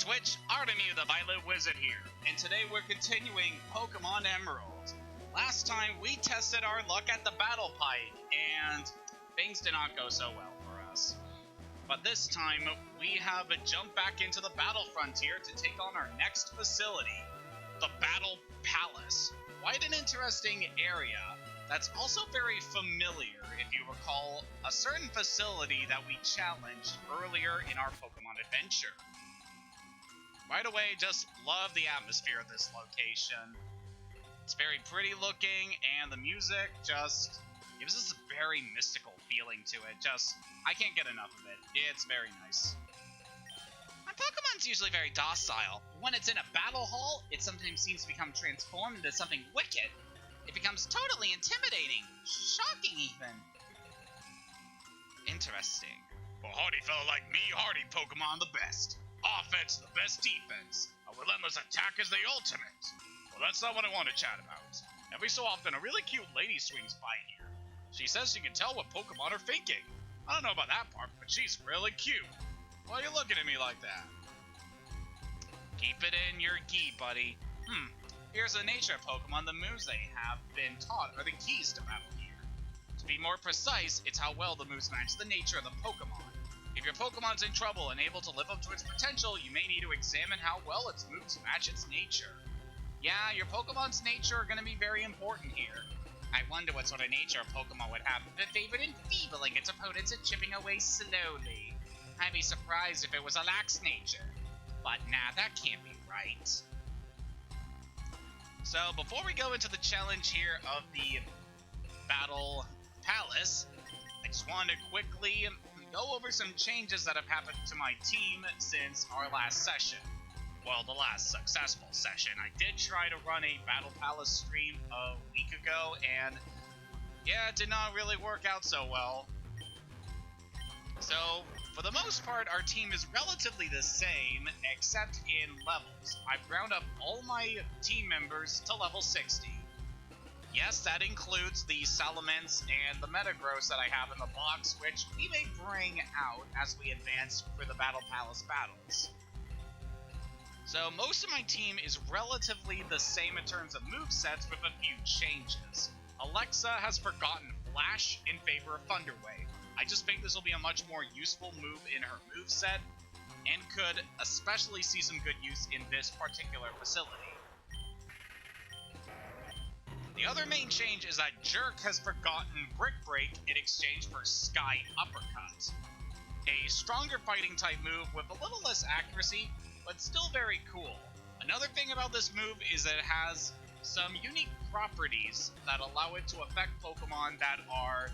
Twitch, Artemu the Violet Wizard here, and today we're continuing Pokémon Emerald. Last time we tested our luck at the Battle Pipe, and things did not go so well for us. But this time, we have jumped back into the Battle Frontier to take on our next facility, the Battle Palace. Quite an interesting area that's also very familiar, if you recall, a certain facility that we challenged earlier in our Pokemon adventure. Right away, just love the atmosphere of this location. It's very pretty looking, and the music just gives us a very mystical feeling to it. I can't get enough of it. It's very nice. My Pokemon's usually very docile. When it's in a battle hall, it sometimes seems to become transformed into something wicked. It becomes totally intimidating. Shocking, even. Interesting. For a hardy fella like me, hardy Pokemon the best. Offense, the best defense. A relentless attack is the ultimate. Well, that's not what I want to chat about. Every so often, a really cute lady swings by here. She says she can tell what Pokemon are thinking. I don't know about that part, but she's really cute. Why are you looking at me like that? Keep it in your gi, buddy. Here's a nature Pokemon. The moves they have been taught are the keys to battle here. To be more precise, it's how well the moves match the nature of the Pokemon. If your Pokemon's in trouble and able to live up to its potential, you may need to examine how well its moves match its nature. Yeah, your Pokemon's nature are going to be very important here. I wonder what sort of nature a Pokemon would have if it favored enfeebling its opponents and chipping away slowly. I'd be surprised if it was a lax nature. But nah, that can't be right. So, before we go into the challenge here of the Battle Palace, I just wanted to quickly go over some changes that have happened to my team since our last session. Well, the last successful session. I did try to run a Battle Palace stream a week ago, and yeah, it did not really work out so well. So, for the most part, our team is relatively the same, except in levels. I've ground up all my team members to level 60. Yes, that includes the Salamence and the Metagross that I have in the box, which we may bring out as we advance for the Battle Palace battles. So most of my team is relatively the same in terms of movesets with a few changes. Alexa has forgotten Flash in favor of Thunder Wave. I just think this will be a much more useful move in her moveset, and could especially see some good use in this particular facility. The other main change is that Jerk has forgotten Brick Break in exchange for Sky Uppercut. A stronger fighting type move with a little less accuracy, but still very cool. Another thing about this move is that it has some unique properties that allow it to affect Pokemon that are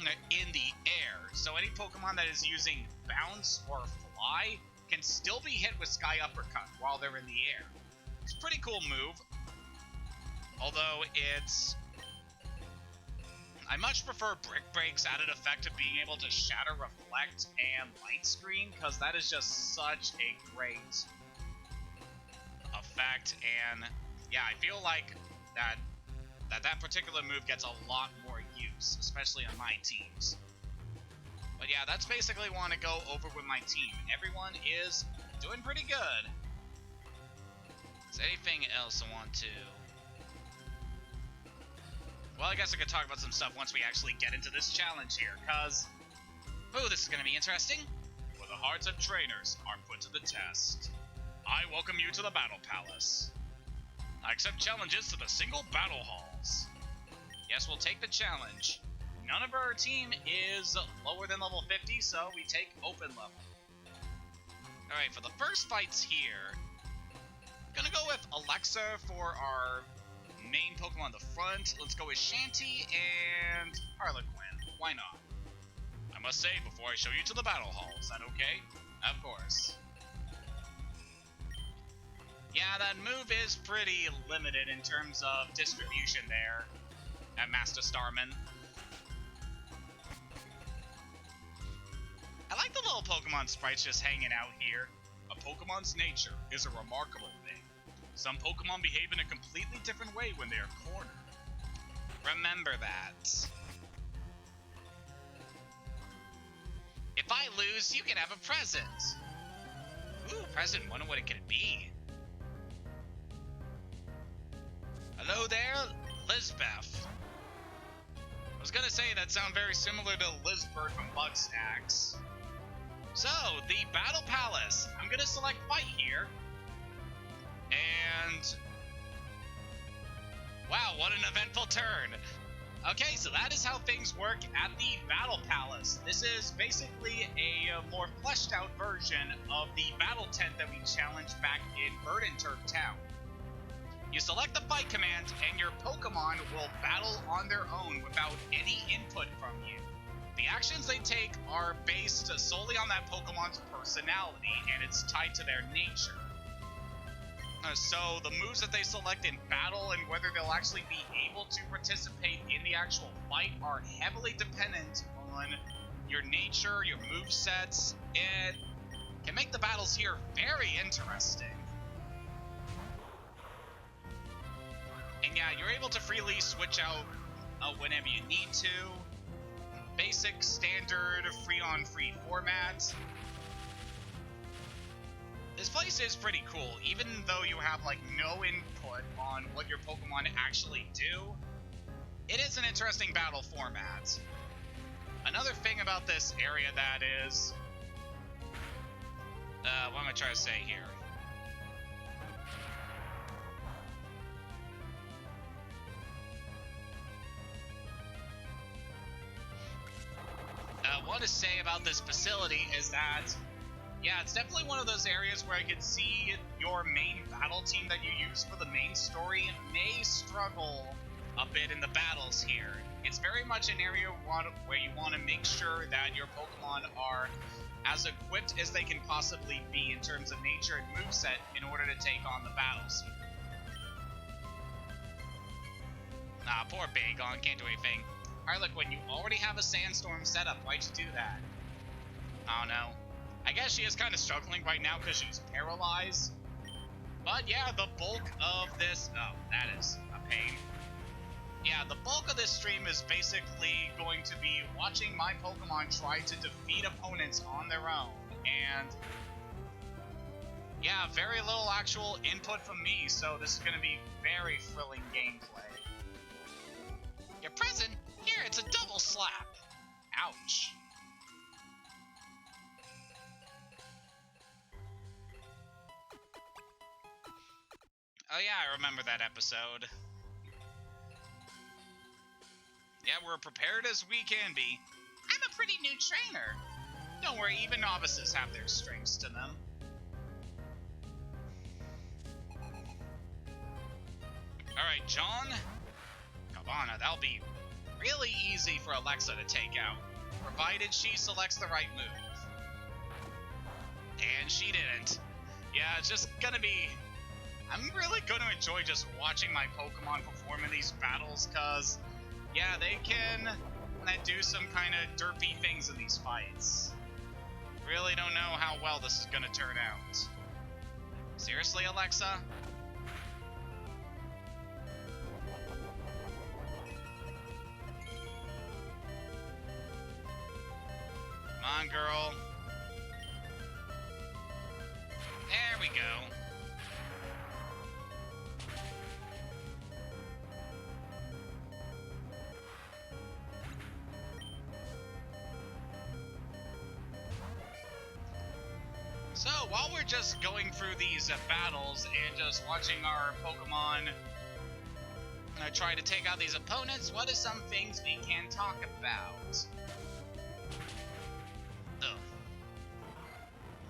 in the air. So any Pokemon that is using Bounce or Fly can still be hit with Sky Uppercut while they're in the air. It's a pretty cool move. Although I much prefer Brick Break's added effect of being able to shatter, reflect, and light screen, because that is just such a great effect, and yeah, I feel like that particular move gets a lot more use, especially on my teams. But yeah, that's basically what I want to go over with my team. Everyone is doing pretty good. Is there anything else I want to... Well, I guess I could talk about some stuff once we actually get into this challenge here, because... Ooh, this is going to be interesting. Where the hearts of trainers are put to the test. I welcome you to the Battle Palace. I accept challenges to the single battle halls. Yes, we'll take the challenge. None of our team is lower than level 50, so we take open level. Alright, for the first fights here, I'm gonna go with Alexa for our main Pokemon on the front. Let's go with Shanty and Harlequin. Why not? I must say, before I show you to the battle hall, is that okay? Of course. Yeah, that move is pretty limited in terms of distribution there at Master Starman. I like the little Pokemon sprites just hanging out here. A Pokemon's nature is a remarkable thing. Some Pokemon behave in a completely different way when they are cornered. Remember that. If I lose, you can have a present. Ooh, present. Wonder what it could be. Hello there, Lizbeth. I was gonna say that sound very similar to Lizbert from Bugstacks. So, the Battle Palace. I'm gonna select Fight here. And... wow, what an eventful turn. Okay, so that is how things work at the Battle Palace. This is basically a more fleshed out version of the battle tent that we challenged back in Burdenturf Town. You select the fight command, and your Pokemon will battle on their own without any input from you. The actions they take are based solely on that Pokemon's personality, and it's tied to their nature. So the moves that they select in battle and whether they'll actually be able to participate in the actual fight are heavily dependent on your nature, your movesets. It can make the battles here very interesting. And yeah, you're able to freely switch out whenever you need to. Basic, standard, free-on-free format. This place is pretty cool, even though you have like no input on what your Pokemon actually do. It is an interesting battle format. Another thing about this area that is... what am I trying to say here? What to say about this facility is that, yeah, it's definitely one of those areas where I could see your main battle team that you use for the main story may struggle a bit in the battles here. It's very much an area where you want to make sure that your Pokemon are as equipped as they can possibly be in terms of nature and moveset in order to take on the battles. Nah, poor Bagon, can't do anything. Harlequin, you already have a sandstorm set up. Why'd you do that? I don't know. I guess she is kind of struggling right now because she's paralyzed. But yeah, the bulk of this... oh, that is a pain. Yeah, the bulk of this stream is basically going to be watching my Pokemon try to defeat opponents on their own. And... yeah, very little actual input from me, so this is going to be very thrilling gameplay. Your present? Here, it's a double slap. Ouch. Oh yeah, I remember that episode. Yeah, we're prepared as we can be. I'm a pretty new trainer. Don't worry, even novices have their strengths to them. Alright, John. Cabana, that'll be really easy for Alexa to take out, provided she selects the right move. And she didn't. Yeah, it's just gonna be... I'm really gonna enjoy just watching my Pokemon perform in these battles, cause, yeah, they can do some kind of derpy things in these fights. Really don't know how well this is gonna turn out. Seriously, Alexa? Come on, girl. There we go. So, while we're just going through these battles and just watching our Pokemon try to take out these opponents, what are some things we can talk about? Ugh.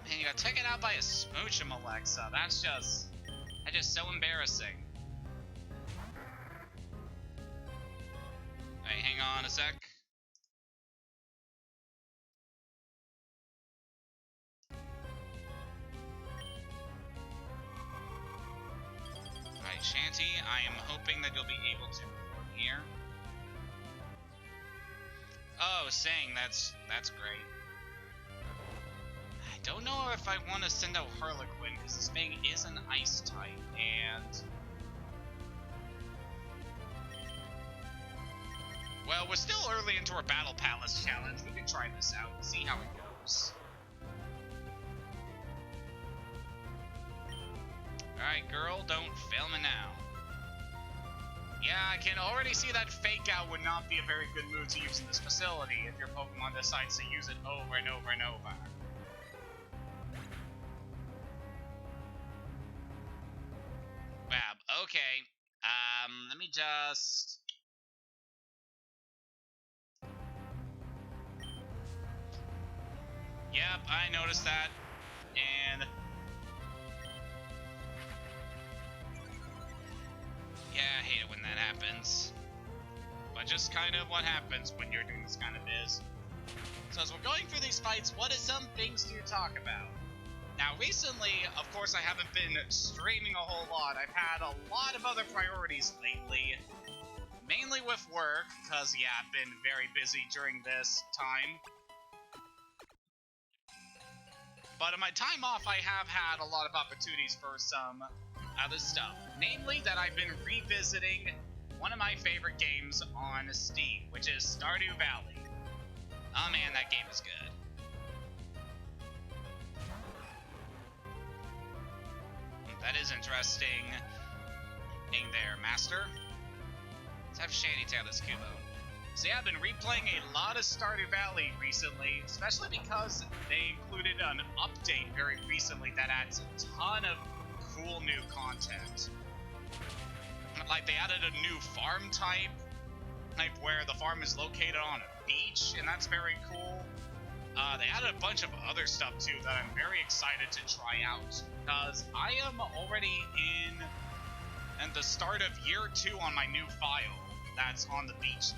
Man, you got taken out by a Smoochum, Alexa. That's just so embarrassing. Alright, hang on a sec. Alright, Shanty, I am hoping that you'll be able to perform here. Oh, Sang, that's great. I don't know if I want to send out Harlequin, because this thing is an ice type, and... well, we're still early into our Battle Palace challenge. We can try this out and see how it goes. Alright, girl, don't fail me now. Yeah, I can already see that Fake Out would not be a very good move to use in this facility if your Pokemon decides to use it over and over and over. Fab, okay. Let me just... Yep, I noticed that. And... yeah, I hate it when that happens. But just kind of what happens when you're doing this kind of biz. So as we're going through these fights, what are some things to talk about? Now recently, of course, I haven't been streaming a whole lot. I've had a lot of other priorities lately. Mainly with work, because yeah, I've been very busy during this time. But in my time off, I have had a lot of opportunities for some other stuff. Namely, that I've been revisiting one of my favorite games on Steam, which is Stardew Valley. Oh man, that game is good. That is interesting. In there, Master. Let's have Shanty tail this Cubone. So yeah, I've been replaying a lot of Stardew Valley recently, especially because they included an update very recently that adds a ton of cool new content. Like, they added a new farm type where the farm is located on a beach, and that's very cool. They added a bunch of other stuff too that I'm very excited to try out, because I am already in the start of year 2 on my new file that's on the beach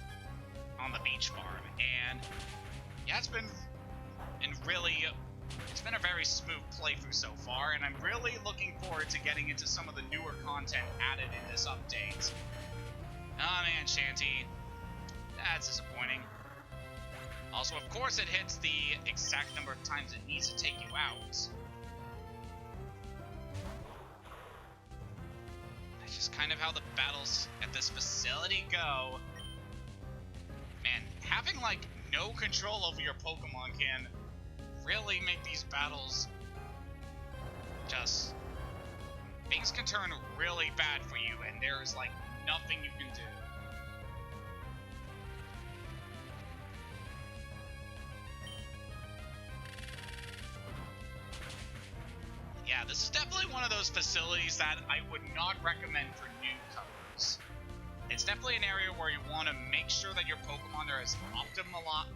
farm, and yeah, it's been a very smooth playthrough so far, and I'm really looking forward to getting into some of the newer content added in this update. Oh man, Shanty, that's disappointing. Also, of course, it hits the exact number of times it needs to take you out. That's just kind of how the battles at this facility go. Man, having, like, no control over your Pokemon can really make these battles just... things can turn really bad for you, and there's, like, nothing you can do. Yeah, this is definitely one of those facilities that I would not recommend for newcomers. It's definitely an area where you want to make sure that your Pokemon are as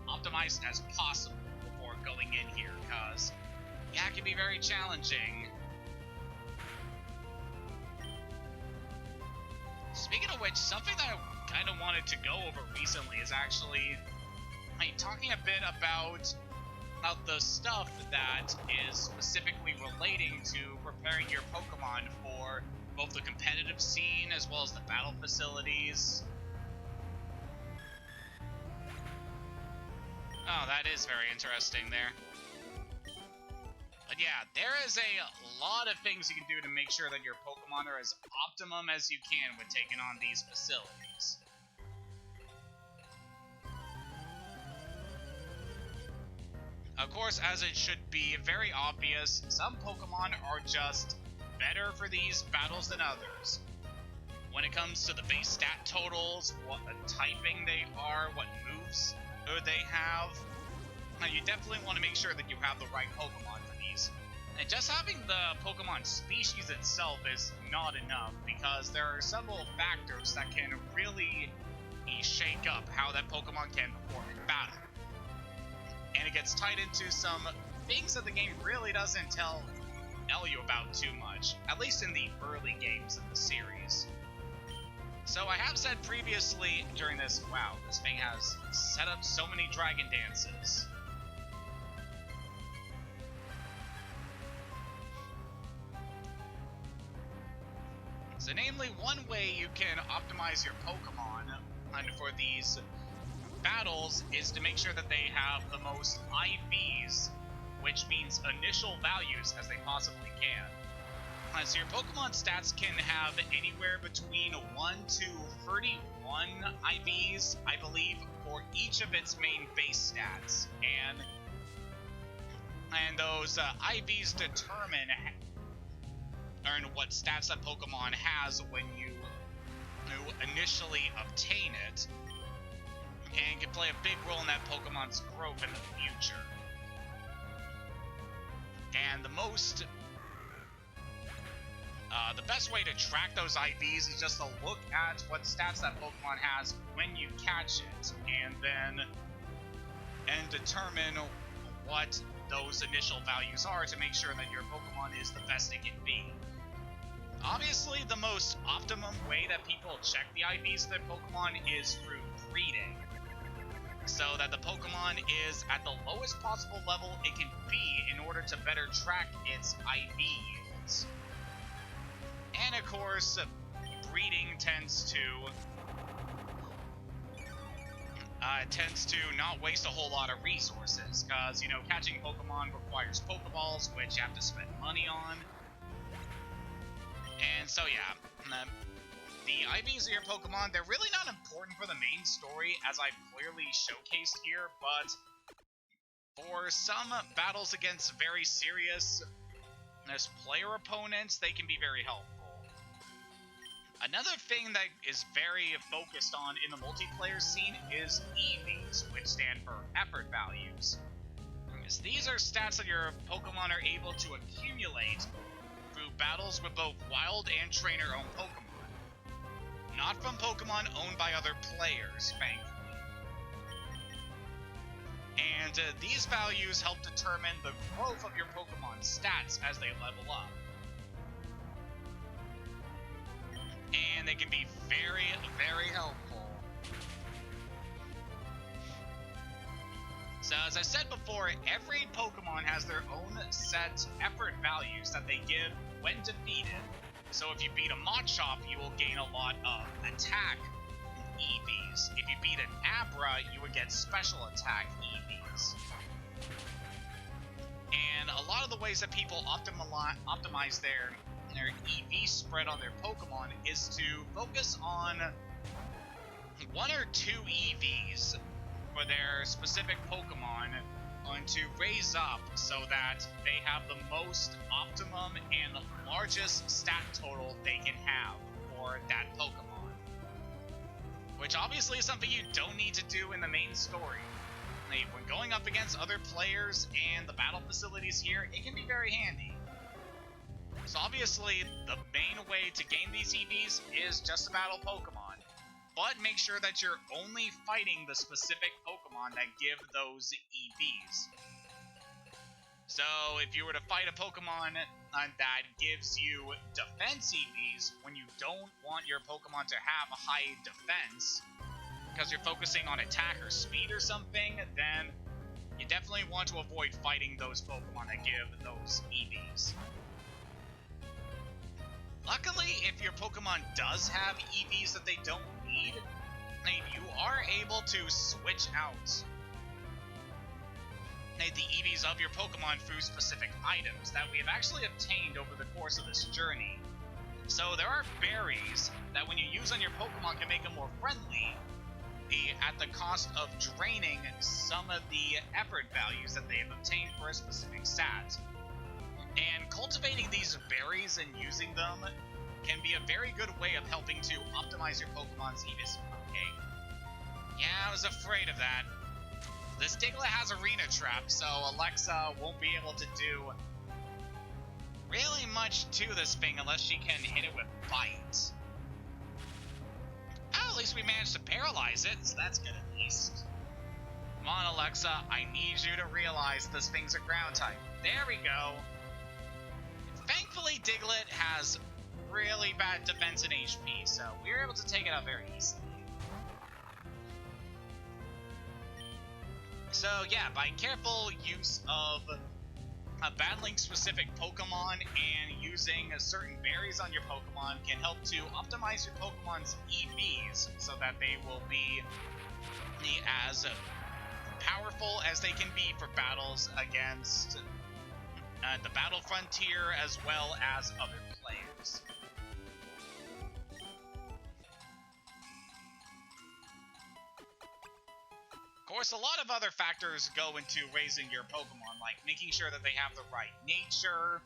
optimized as possible before going in here, because, yeah, it can be very challenging. Speaking of which, something that I kind of wanted to go over recently is actually talking a bit about the stuff that is specifically relating to preparing your Pokemon for both the competitive scene as well as the battle facilities. Oh, that is very interesting there. But yeah, there is a lot of things you can do to make sure that your Pokemon are as optimum as you can when taking on these facilities. Of course, as it should be very obvious, some Pokemon are just better for these battles than others. When it comes to the base stat totals, what typing they are, what moves they have, you definitely want to make sure that you have the right Pokemon for these. And just having the Pokemon species itself is not enough, because there are several factors that can really shake up how that Pokemon can perform in battle. And it gets tied into some things that the game really doesn't tell you about too much, at least in the early games of the series. So I have said previously during this, wow, this thing has set up so many dragon dances. So namely, one way you can optimize your Pokemon for these battles is to make sure that they have the most IVs, which means initial values, as they possibly can. So your Pokemon stats can have anywhere between 1 to 31 IVs, I believe, for each of its main base stats. And those IVs determine what stats that Pokemon has when you initially obtain it, and can play a big role in that Pokemon's growth in the future. And the best way to track those IVs is just to look at what stats that Pokemon has when you catch it, and determine what those initial values are to make sure that your Pokemon is the best it can be. Obviously, the most optimum way that people check the IVs of their Pokemon is through breeding, so that the Pokemon is at the lowest possible level it can be in order to better track its IV yields. And of course, breeding tends to not waste a whole lot of resources, because, you know, catching Pokemon requires Pokeballs, which you have to spend money on. And so, yeah, the IVs of your Pokemon, they're really not important for the main story, as I've clearly showcased here, but for some battles against very serious player opponents, they can be very helpful. Another thing that is very focused on in the multiplayer scene is EVs, which stand for effort values. As these are stats that your Pokemon are able to accumulate through battles with both wild and trainer-owned Pokemon. Not from Pokemon owned by other players, thankfully. And these values help determine the growth of your Pokemon's stats as they level up. And they can be very, very helpful. So, as I said before, every Pokemon has their own set effort values that they give when defeated. So if you beat a Machop, you will gain a lot of attack EVs. If you beat an Abra, you would get special attack EVs. And a lot of the ways that people optimize their EV spread on their Pokemon is to focus on 1 or 2 EVs for their specific Pokemon and to raise up so that they have the most optimum and the largest stat total they can have for that Pokemon. Which obviously is something you don't need to do in the main story. When going up against other players and the battle facilities here, it can be very handy. So obviously, the main way to gain these EVs is just to battle Pokemon, but make sure that you're only fighting the specific Pokemon that give those EVs. So if you were to fight a Pokemon that gives you defense EVs when you don't want your Pokemon to have a high defense, because you're focusing on attack or speed or something, then you definitely want to avoid fighting those Pokemon that give those EVs. Luckily, if your Pokemon does have EVs that they don't need, you are able to switch out the EVs of your Pokemon through specific items that we have actually obtained over the course of this journey. So there are berries that when you use on your Pokemon can make them more friendly, at the cost of draining some of the effort values that they have obtained for a specific stat. And cultivating these berries and using them can be a very good way of helping to optimize your Pokemon's EVs. Okay. Yeah, I was afraid of that. This Diglett has Arena Trap, so Alexa won't be able to do really much to this thing unless she can hit it with Bite. Oh, at least we managed to paralyze it, so that's good at least. Come on, Alexa, I need you to realize this thing's a ground type. There we go. Thankfully, Diglett has really bad defense and HP, so we were able to take it out very easily. So yeah, by careful use of battling specific Pokemon and using certain berries on your Pokemon can help to optimize your Pokemon's EVs so that they will be as powerful as they can be for battles against the Battle Frontier as well as other players. Of course, a lot of other factors go into raising your Pokemon, like making sure that they have the right nature,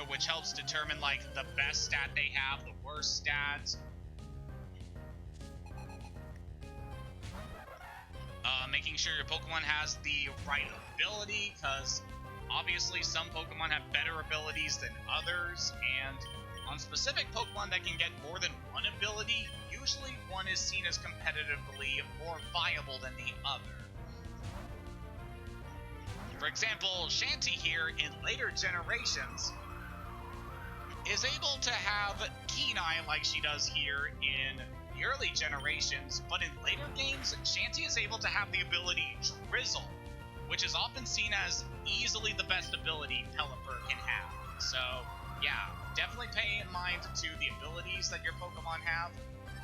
which helps determine like the best stat they have, the worst stats. Making sure your Pokemon has the right ability, because obviously some Pokemon have better abilities than others, and on specific Pokemon that can get more than one ability, usually one is seen as competitively more viable than the other. For example, Shanty here in later generations is able to have Keen Eye like she does here in the early generations, but in later games, Shanty is able to have the ability Drizzle, which is often seen as easily the best ability Pelipper can have. So, yeah, definitely pay in mind to the abilities that your Pokemon have.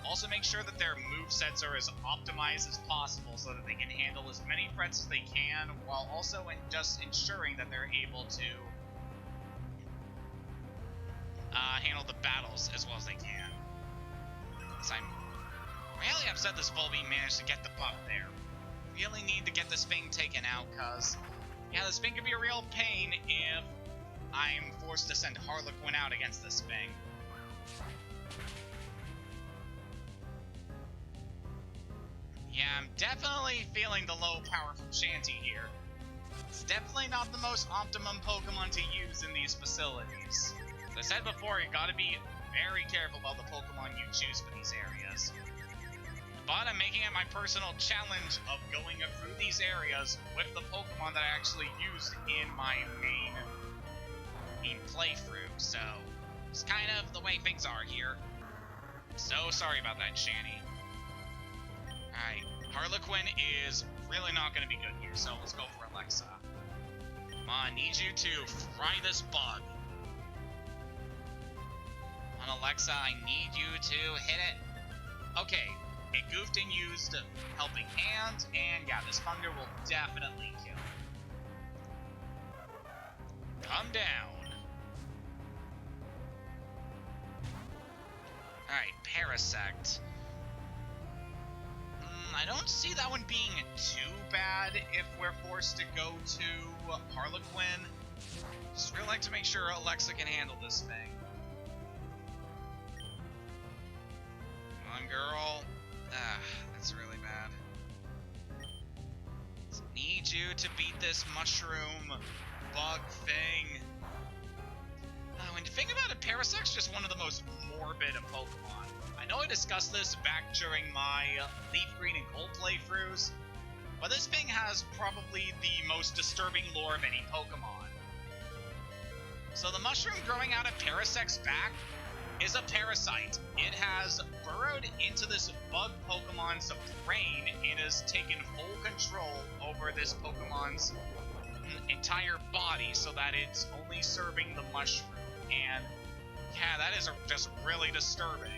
Also make sure that their movesets are as optimized as possible so that they can handle as many threats as they can, while also just ensuring that they're able to handle the battles as well as they can. So I'm really upset this Volbeat managed to get the buff there. Really need to get this thing taken out, because, yeah, this thing could be a real pain if I'm forced to send Harlequin out against this thing. Yeah, I'm definitely feeling the low power from Shanty here. It's definitely not the most optimum Pokemon to use in these facilities. As I said before, you gotta be very careful about the Pokemon you choose for these areas. But I'm making it my personal challenge of going through these areas with the Pokemon that I actually used in my main playthrough, so it's kind of the way things are here. So sorry about that, Shanty. Alright, Harlequin is really not going to be good here, so let's go for Alexa. Come on, need you to fry this bug. Come on, Alexa, I need you to hit it. Okay, it goofed and used Helping Hand, and yeah, this Thunder will definitely kill. Come down. Alright, Parasect. I don't see that one being too bad if we're forced to go to Harlequin. Just really like to make sure Alexa can handle this thing. Come on, girl. That's really bad. Need you to beat this mushroom bug thing. When you think about it, Parasect's just one of the most morbid of Pokemon. I know I discussed this back during my Leaf Green and Gold playthroughs, but this thing has probably the most disturbing lore of any Pokemon. So the mushroom growing out of Parasect's back is a parasite. It has burrowed into this bug Pokemon's brain and has taken full control over this Pokemon's entire body so that it's only serving the mushroom. And yeah, that is just really disturbing.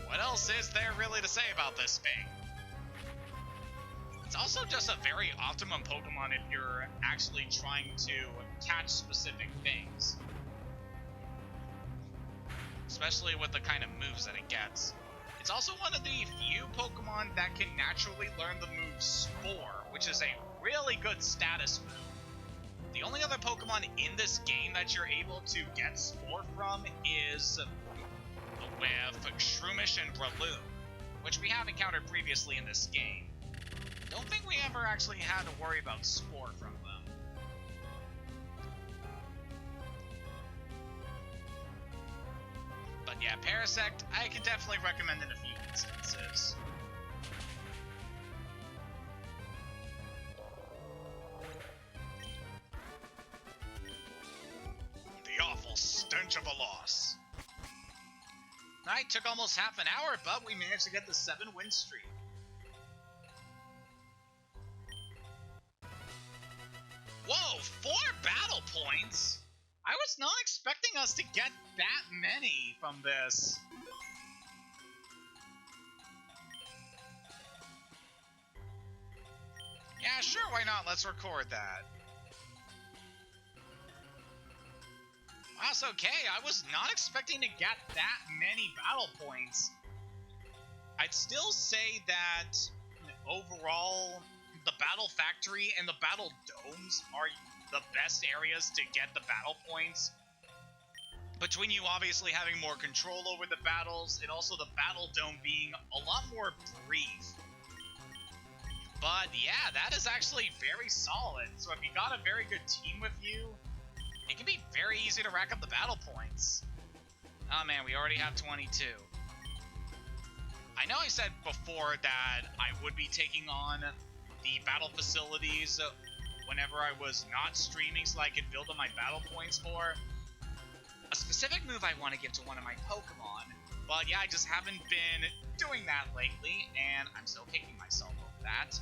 What else is there really to say about this thing? It's also just a very optimum Pokemon if you're actually trying to catch specific things. Especially with the kind of moves that it gets. It's also one of the few Pokemon that can naturally learn the move Spore, which is a really good status move. The only other Pokemon in this game that you're able to get Spore from is with Shroomish and Breloom, which we have encountered previously in this game. Don't think we ever actually had to worry about Spore from them. But yeah, Parasect, I can definitely recommend in a few instances. The awful stench of a loss. Alright, took almost half an hour, but we managed to get the 7-win streak. Whoa, 4 battle points? I was not expecting us to get that many from this. Yeah, sure, why not? Let's record that. That's okay, I was not expecting to get that many battle points. I'd still say that overall, the battle battle factory and the battle domes are the best areas to get the battle points. Between you obviously having more control over the battles, and also the battle dome being a lot more brief. But yeah, that is actually very solid. So if you got a very good team with you, it can be very easy to rack up the battle points. Oh man, we already have 22. I know I said before that I would be taking on the battle facilities whenever I was not streaming so I could build up my battle points for a specific move I want to give to one of my Pokemon. But yeah, I just haven't been doing that lately, and I'm still kicking myself over that.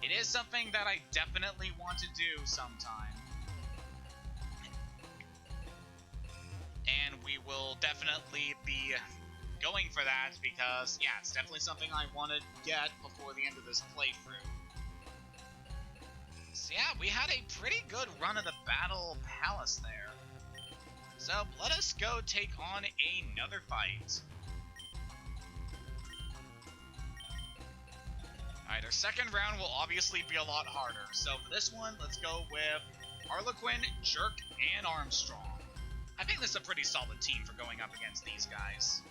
It is something that I definitely want to do sometime. And we will definitely be going for that because, yeah, it's definitely something I want to get before the end of this playthrough. So yeah, we had a pretty good run of the Battle Palace there. So let us go take on another fight. Alright, our second round will obviously be a lot harder. So for this one, let's go with Harlequin, Jerk, and Armstrong. I think this is a pretty solid team for going up against these guys.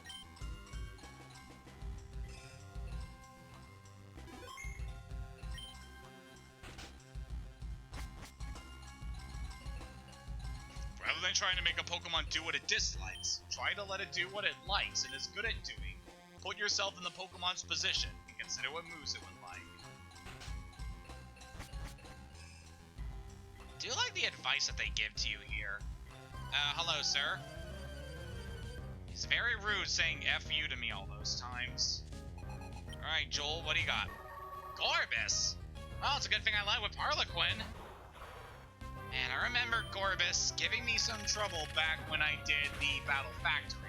Rather than trying to make a Pokemon do what it dislikes, try to let it do what it likes and is good at doing. Put yourself in the Pokemon's position and consider what moves it would like. Do you like the advice that they give to you here? Hello, sir. He's very rude saying F you to me all those times. Alright, Joel, what do you got? Gorbis! Well, it's a good thing I led with Harlequin. And I remember Gorbis giving me some trouble back when I did the Battle Factory.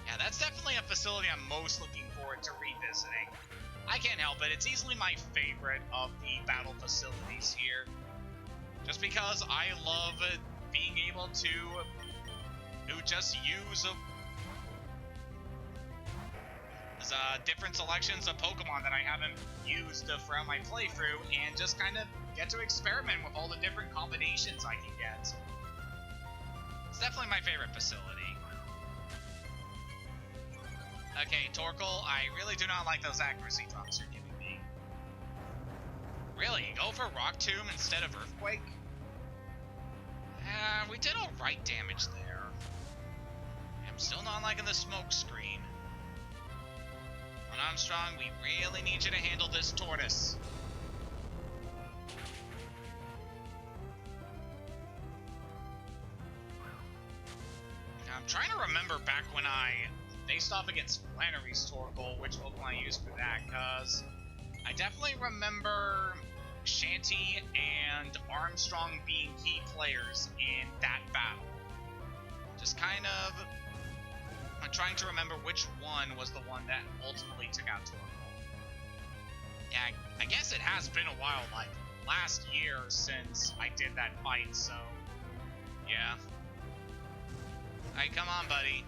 Yeah, that's definitely a facility I'm most looking forward to revisiting. I can't help it, it's easily my favorite of the battle facilities here. Just because I love being able to just use different selections of Pokemon that I haven't used throughout my playthrough, and just kind of get to experiment with all the different combinations I can get. It's definitely my favorite facility. Okay, Torkoal, I really do not like those accuracy drops you're giving me. Really? Go for Rock Tomb instead of Earthquake? We did alright damage there. I'm still not liking the smoke screen. On Armstrong, we really need you to handle this tortoise. I'm trying to remember back when I faced off against Flannery's Torkoal, which Pokemon I used for that, because I definitely remember Shanty and Armstrong being key players in that battle. Just kind of, I'm trying to remember which one was the one that ultimately took out Torkoal. Yeah, I guess it has been a while, like last year since I did that fight, so yeah. Alright, come on, buddy.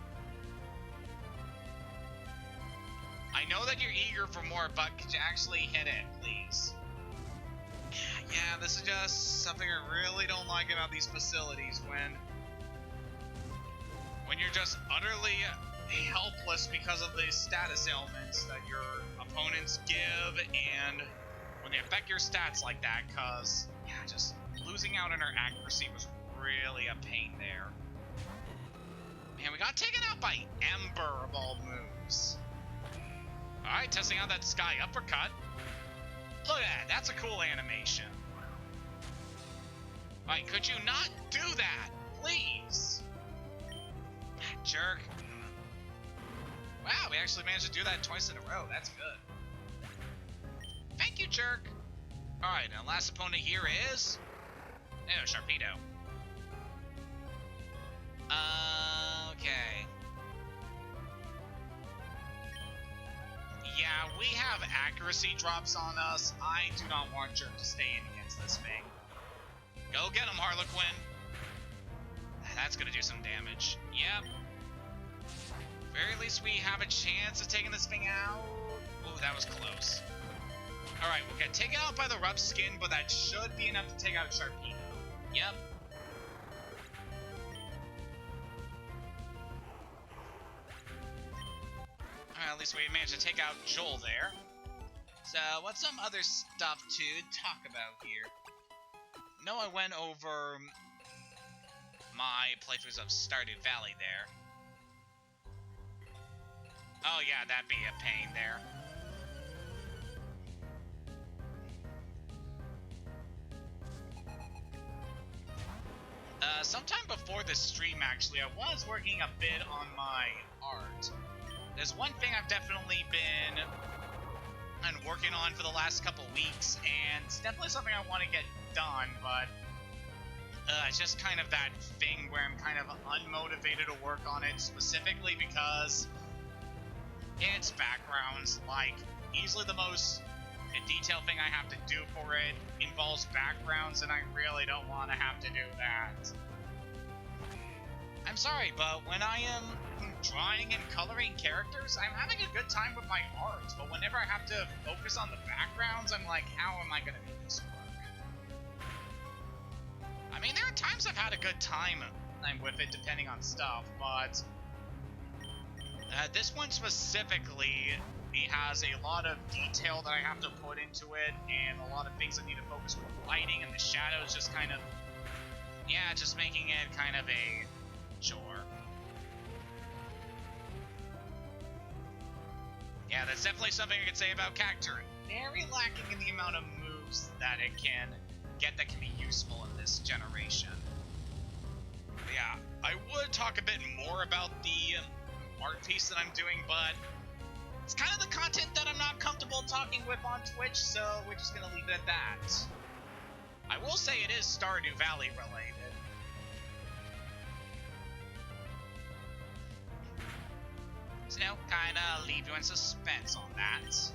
I know that you're eager for more, but could you actually hit it, please? Yeah, this is just something I really don't like about these facilities, when you're just utterly helpless because of the status ailments that your opponents give, and when they affect your stats like that, cause yeah, just losing out on our accuracy was really a pain there. Man, we got taken out by Ember of all moves. Alright, testing out that Sky Uppercut. Look at that, that's a cool animation. Alright, could you not do that, please? Jerk. Wow, we actually managed to do that twice in a row, that's good. Thank you, Jerk. Alright, now last opponent here is... oh, Sharpedo. Okay. Yeah, we have accuracy drops on us. I do not want Jerk to stay in against this thing. Go get him, Harlequin. That's gonna do some damage. Yep. Very least we have a chance of taking this thing out. Ooh, that was close. Alright, we'll get taken out by the rough skin, but that should be enough to take out Sharpedo. Yep. Alright, at least we managed to take out Joel there. So, what's some other stuff to talk about here? No, I went over my playthroughs of Stardew Valley there. Oh yeah, that'd be a pain there. Sometime before the stream, actually, I was working a bit on my art. There's one thing I've definitely been working on for the last couple weeks, and it's definitely something I want to get done, but it's just kind of that thing where I'm kind of unmotivated to work on it, specifically because it's backgrounds. Like, easily the most detailed thing I have to do for it involves backgrounds, and I really don't want to have to do that. I'm sorry, but when I am drawing and coloring characters, I'm having a good time with my art, but whenever I have to focus on the backgrounds, I'm like, how am I going to make this work? I mean, there are times I've had a good time with it, depending on stuff, but this one specifically, it has a lot of detail that I have to put into it, and a lot of things I need to focus with lighting and the shadows, just kind of, yeah, just making it kind of a chore. Yeah, that's definitely something I could say about Cacturn. Very lacking in the amount of moves that it can get that can be useful in this generation. But yeah, I would talk a bit more about the art piece that I'm doing, but it's kind of the content that I'm not comfortable talking with on Twitch, so we're just going to leave it at that. I will say it is Stardew Valley related. So, you know, kind of leave you in suspense on that.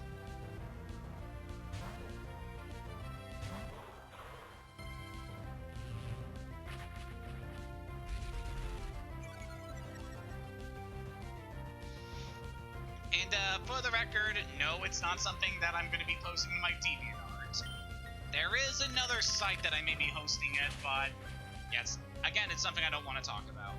And for the record, no, it's not something that I'm going to be posting in my DeviantArt. There is another site that I may be hosting it, but yes, again, it's something I don't want to talk about.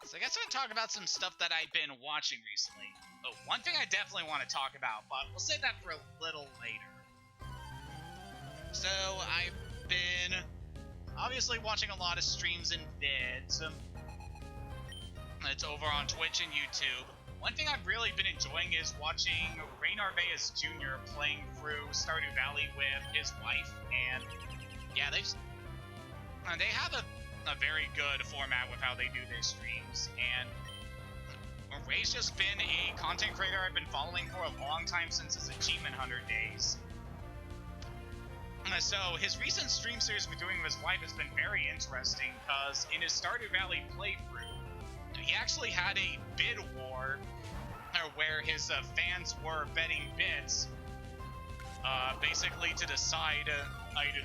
So I guess I'm going to talk about some stuff that I've been watching recently. Oh, one thing I definitely want to talk about, but we'll save that for a little later. So, I've been obviously watching a lot of streams and vids. It's over on Twitch and YouTube. One thing I've really been enjoying is watching Ray Narvaez Jr. playing through Stardew Valley with his wife, and yeah, they have a very good format with how they do their streams, and Ray's just been a content creator I've been following for a long time since his Achievement Hunter days. So his recent stream series we're doing with his wife has been very interesting, because in his Stardew Valley playthrough, he actually had a bid war where his fans were betting bids, basically to decide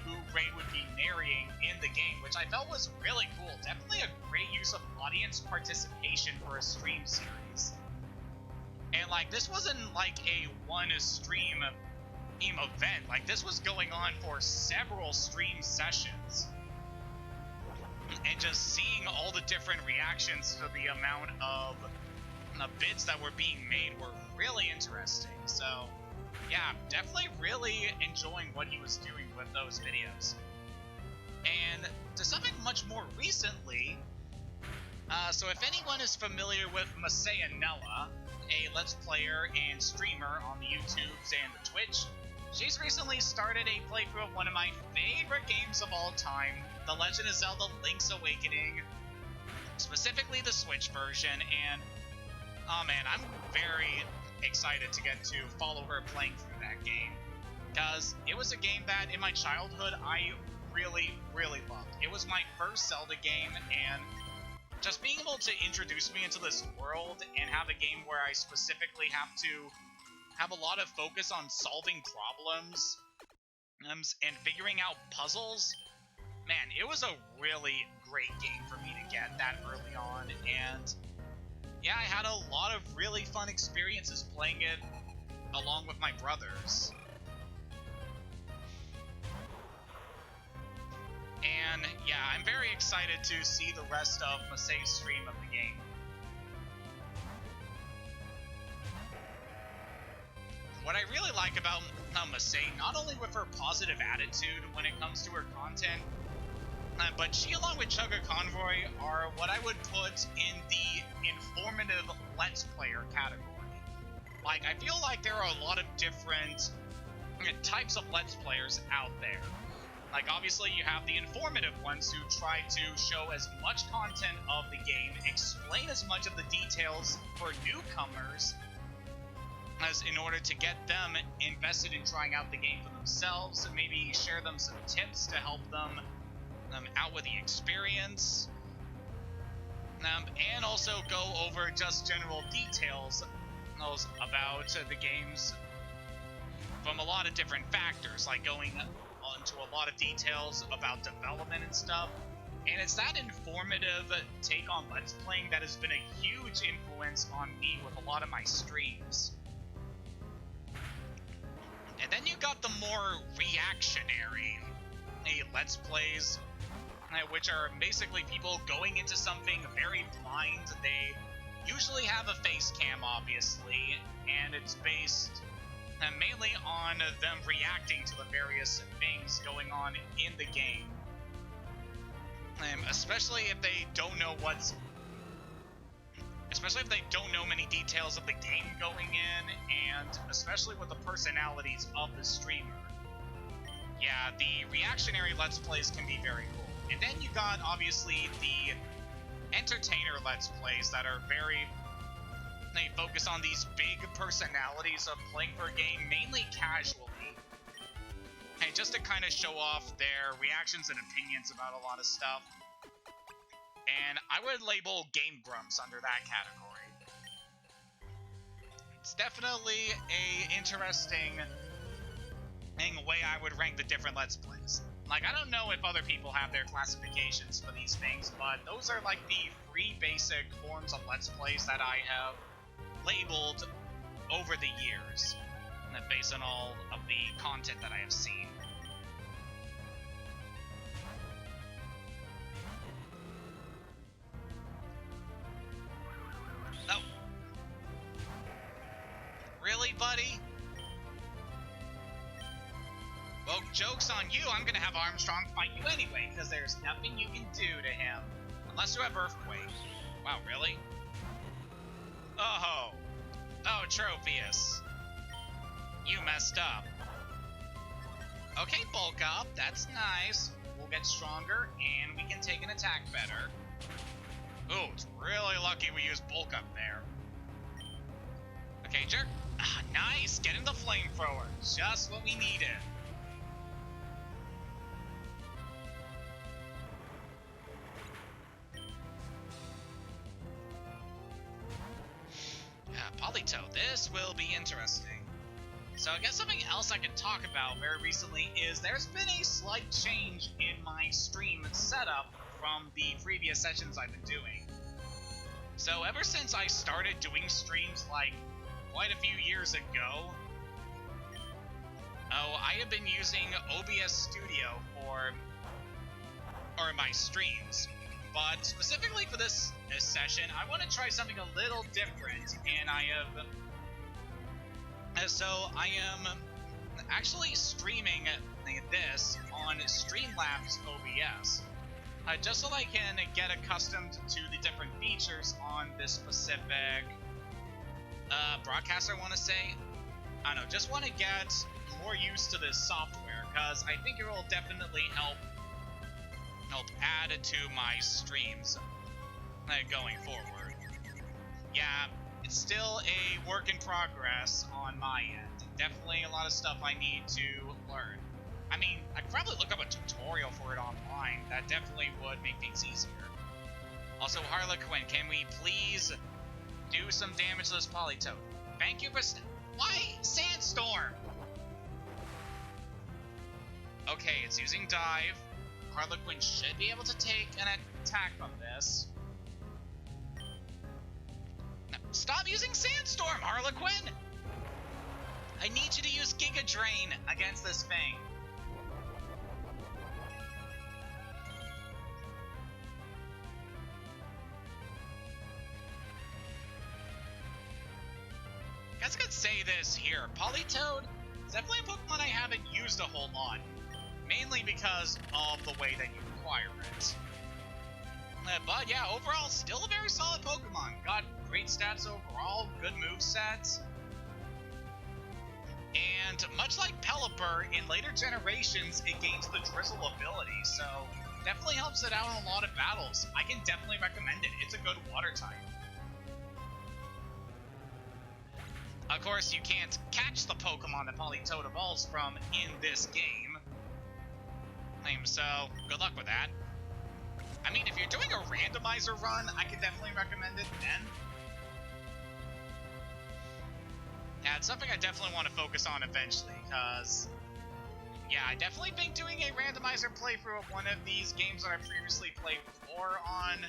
who Ray would be marrying in the game, which I felt was really cool. Definitely a great use of audience participation for a stream series. And like, this wasn't like a one stream event. Like, this was going on for several stream sessions, and just seeing all the different reactions to the amount of bids that were being made were really interesting. So yeah, definitely really enjoying what he was doing with those videos. And to something much more recently, so if anyone is familiar with Masaya Nella, a Let's Player and streamer on the YouTubes and the Twitch, she's recently started a playthrough of one of my favorite games of all time, The Legend of Zelda Link's Awakening, specifically the Switch version, and oh man, I'm very excited to get to follow her playing through that game, because it was a game that in my childhood I really, really loved. It was my first Zelda game, and just being able to introduce me into this world and have a game where I specifically have to have a lot of focus on solving problems and figuring out puzzles, man, it was a really great game for me to get that early on, and yeah, I had a lot of really fun experiences playing it along with my brothers. And yeah, I'm very excited to see the rest of Masei's stream of the game. What I really like about Masei, not only with her positive attitude when it comes to her content, but she, along with Chugga Convoy, are what I would put in the informative Let's Player category. Like, I feel like there are a lot of different types of Let's Players out there. Like, obviously, you have the informative ones who try to show as much content of the game, explain as much of the details for newcomers, as in order to get them invested in trying out the game for themselves, and maybe share them some tips to help them out with the experience, and also go over just general details about the games from a lot of different factors, like going into a lot of details about development and stuff. And it's that informative take on Let's Playing that has been a huge influence on me with a lot of my streams. And then you got the more reactionary Let's Plays, which are basically people going into something very blind. They usually have a face cam, obviously, and it's based mainly on them reacting to the various things going on in the game. Especially if they don't know many details of the game going in, and especially with the personalities of the streamer. Yeah, the reactionary Let's Plays can be very cool. And then you got, obviously, the entertainer Let's Plays that are they focus on these big personalities of playing for a game, mainly casually. And just to kind of show off their reactions and opinions about a lot of stuff. And I would label Game Grumps under that category. It's definitely a interesting way I would rank the different Let's Plays. Like, I don't know if other people have their classifications for these things, but those are like the 3 basic forms of Let's Plays that I have labeled over the years, based on all of the content that I have seen. No. Really, buddy? Well, joke's on you, I'm gonna have Armstrong fight you anyway, because there's nothing you can do to him. Unless you have Earthquake. Wow, really? Oh. Oh, Tropheus. You messed up. Okay, bulk up, that's nice. We'll get stronger, and we can take an attack better. Ooh, it's really lucky we used bulk up there. Okay, jerk. Ah, nice, get him the flamethrower. Just what we needed. Polito, this will be interesting. So I guess something else I can talk about very recently is there's been a slight change in my stream setup from the previous sessions I've been doing. So ever since I started doing streams like quite a few years ago, I have been using OBS Studio for my streams. But specifically for this session, I want to try something a little different, and I am actually streaming this on Streamlabs OBS, just so I can get accustomed to the different features on this specific broadcast, I want to say. I don't know, just want to get more used to this software, because I think it will definitely help add to my streams going forward. Yeah, it's still a work in progress on my end. Definitely a lot of stuff I need to learn. I mean, I could probably look up a tutorial for it online. That definitely would make things easier. Also, Harlequin, can we please do some damage to this Politoad? Thank you for why? Sandstorm! Okay, it's using Dive. Harlequin should be able to take an attack from this. Now, stop using Sandstorm, Harlequin! I need you to use Giga Drain against this thing. I guess I could say this here. Politoed is definitely a Pokemon I haven't used a whole lot. Mainly because of the way that you acquire it. But yeah, overall, still a very solid Pokemon. Got great stats overall, good movesets. And much like Pelipper, in later generations, it gains the Drizzle ability, so definitely helps it out in a lot of battles. I can definitely recommend it. It's a good water type. Of course, you can't catch the Pokemon that Politoed evolves from in this game. So, good luck with that. I mean, if you're doing a randomizer run, I can definitely recommend it then. Yeah, it's something I definitely want to focus on eventually, because... yeah, I definitely think doing a randomizer playthrough of one of these games that I previously played before on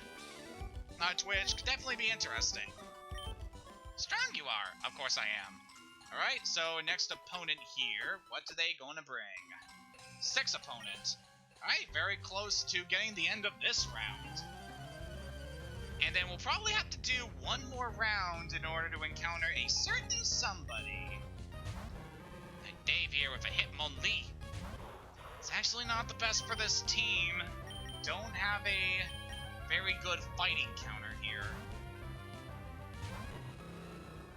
Twitch could definitely be interesting. Strong you are! Of course I am. Alright, so next opponent here, what do they gonna bring? 6 opponent. Alright, very close to getting the end of this round. And then we'll probably have to do one more round in order to encounter a certain somebody. And Dave here with a Hitmonlee. It's actually not the best for this team. Don't have a very good fighting counter here.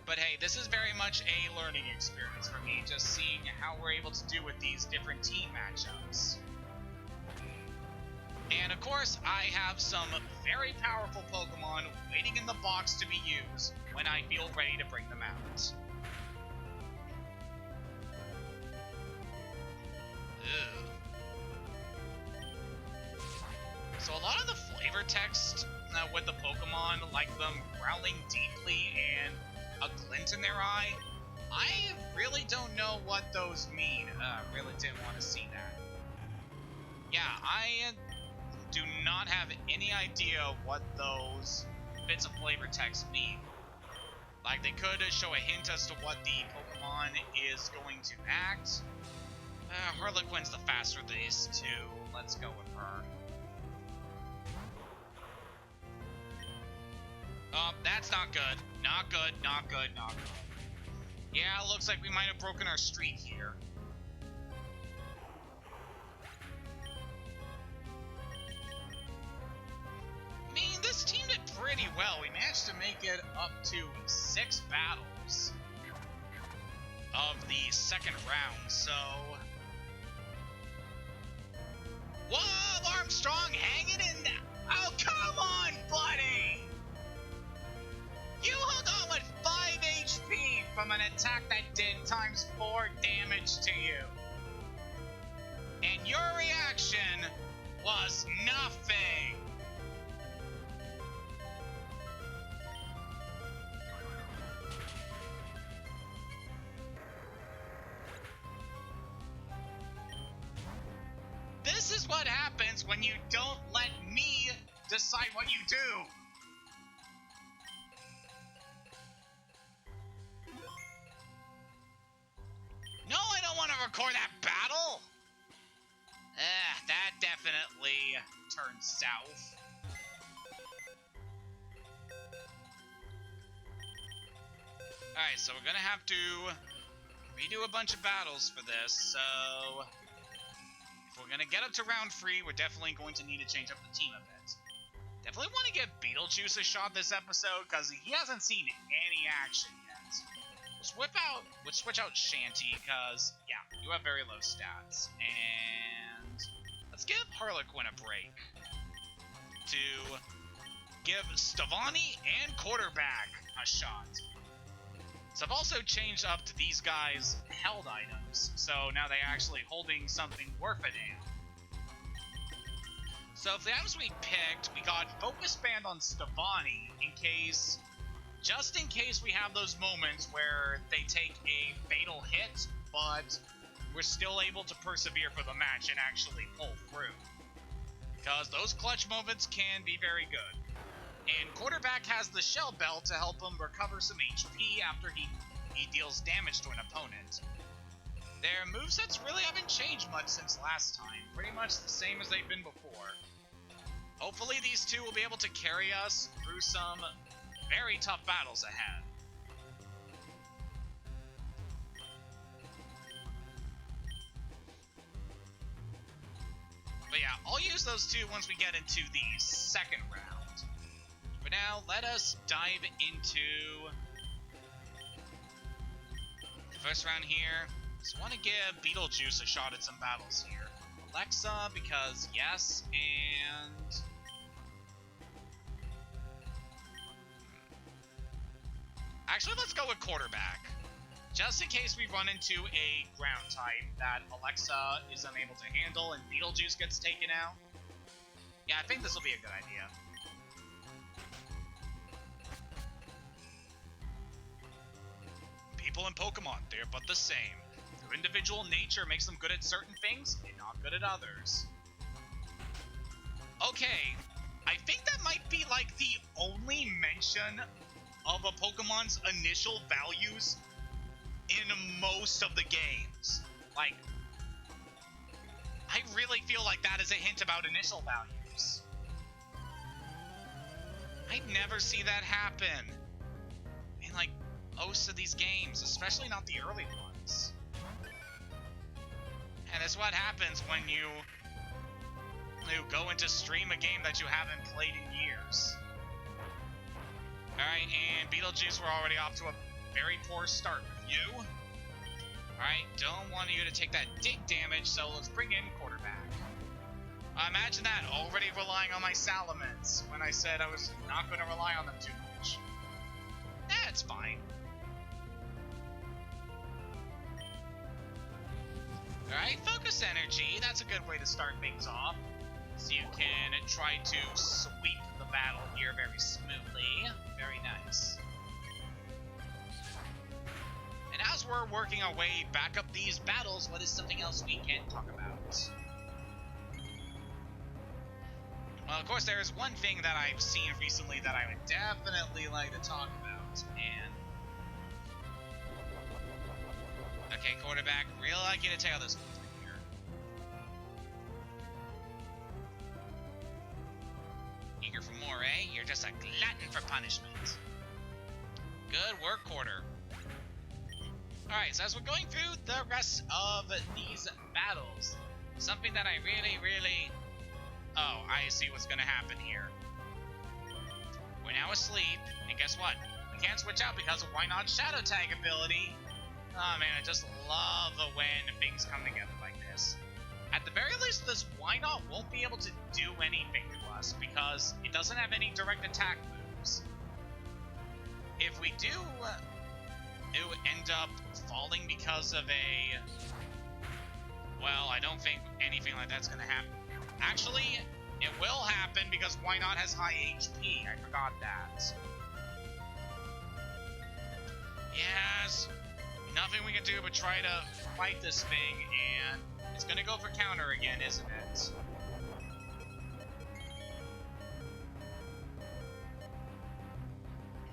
But hey, this is very much a learning experience for me, just seeing how we're able to do with these different team matchups. And of course, I have some very powerful Pokemon waiting in the box to be used when I feel ready to bring them out. Ugh. So a lot of the flavor text with the Pokemon, like them growling deeply and a glint in their eye, I really don't know what those mean. Really didn't want to see that. Yeah, I do not have any idea what those bits of flavor text mean. Like, they could show a hint as to what the Pokemon is going to act. Harlequin's the faster of these two. Let's go with her. Oh, that's not good. Not good, not good, not good. Yeah, looks like we might have broken our streak here. I mean, this team did pretty well. We managed to make it up to 6 battles of the second round, so... Whoa, Armstrong, hang it in there! Oh, come on, buddy! You hung on with 5 HP from an attack that did times 4 damage to you. And your reaction was nothing. This is what happens when you don't let me decide what you do. No, I don't want to record that battle! That definitely turned south. Alright, so we're gonna have to redo a bunch of battles for this, so... if we're gonna get up to round 3, we're definitely going to need to change up the team a bit. Definitely want to give Beetlejuice a shot this episode, because he hasn't seen any action yet. We'll switch out Shanty, because, yeah, you have very low stats. And let's give Harlequin a break to give Stevani and Quarterback a shot. So I've also changed up to these guys' held items, so now they're actually holding something worth a damn. So for the items we picked, we got Focus Band on Stevani just in case we have those moments where they take a fatal hit, but we're still able to persevere for the match and actually pull through. because those clutch moments can be very good. And quarterback has the shell bell to help him recover some HP after he deals damage to an opponent. Their movesets really haven't changed much since last time, pretty much the same as they've been before. Hopefully these two will be able to carry us through some very tough battles ahead. But yeah, I'll use those two once we get into the second round. For now, let us dive into the first round here. Just want to give Beetlejuice a shot at some battles here. Alexa, because yes, and... Actually, let's go with quarterback. Just in case we run into a ground type that Alexa is unable to handle and Beetlejuice gets taken out. Yeah, I think this will be a good idea. People in Pokemon, they're but the same. Their individual nature makes them good at certain things and not good at others. Okay, I think that might be like the only mention of a Pokemon's initial values in most of the games. Like, I really feel like that is a hint about initial values. I never see that happen in, like, most of these games, especially not the early ones. And that's what happens when you go into stream a game that you haven't played in years. Alright, and Beetlejuice, we're already off to a very poor start with you. Alright, don't want you to take that dig damage, so let's bring in quarterback. Imagine that, already relying on my Salamence when I said I was not going to rely on them too much. That's fine. Alright, focus energy. That's a good way to start things off. So you can try to sweep the battle here very smoothly. Very nice. And as we're working our way back up these battles, what is something else we can talk about? Well, of course, there is one thing that I've seen recently that I would definitely like to talk about, and... Okay, quarterback, really like you to tail this one through here. Eager for more, eh? You're just a glutton for punishment. Good work, quarter. Alright, so as we're going through the rest of these battles, something that I really... Oh, I see what's gonna happen here. We're now asleep, and guess what? We can't switch out because of Why Not Shadow Tag ability. Oh man, I just love when things come together like this. At the very least, this Why Not won't be able to do anything to us because it doesn't have any direct attack moves. If we do end up falling because of a... Well, I don't think anything like that's gonna happen. Actually, it will happen because Why Not has high HP. I forgot that. Yes. Nothing we can do but try to fight this thing, and it's gonna go for counter again, isn't it?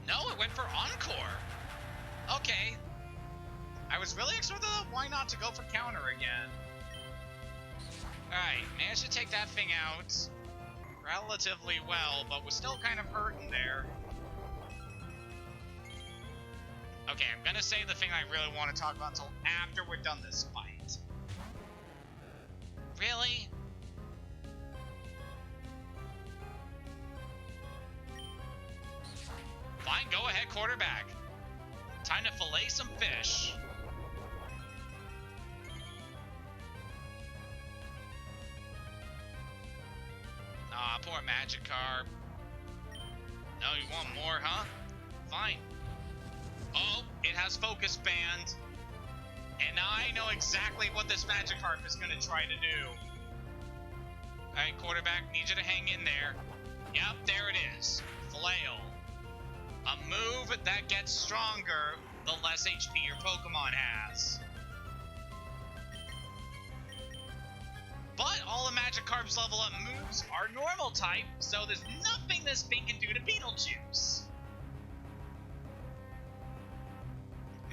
No, it went for encore. Okay. I was really expecting Why Not to go for counter again. Alright, managed to take that thing out relatively well, but was still kind of hurting there. Okay, I'm gonna say the thing I really want to talk about until after we're done this fight. Really? Fine, go ahead, quarterback. Time to fillet some fish. Ah, poor Magikarp. No, you want more, huh? Fine. Oh, it has Focus Band. And I know exactly what this Magikarp is going to try to do. Alright, quarterback, need you to hang in there. Yep, there it is. Flail. A move that gets stronger the less HP your Pokemon has. But all of Magikarp's level up moves are normal type, so there's nothing this thing can do to Beetlejuice.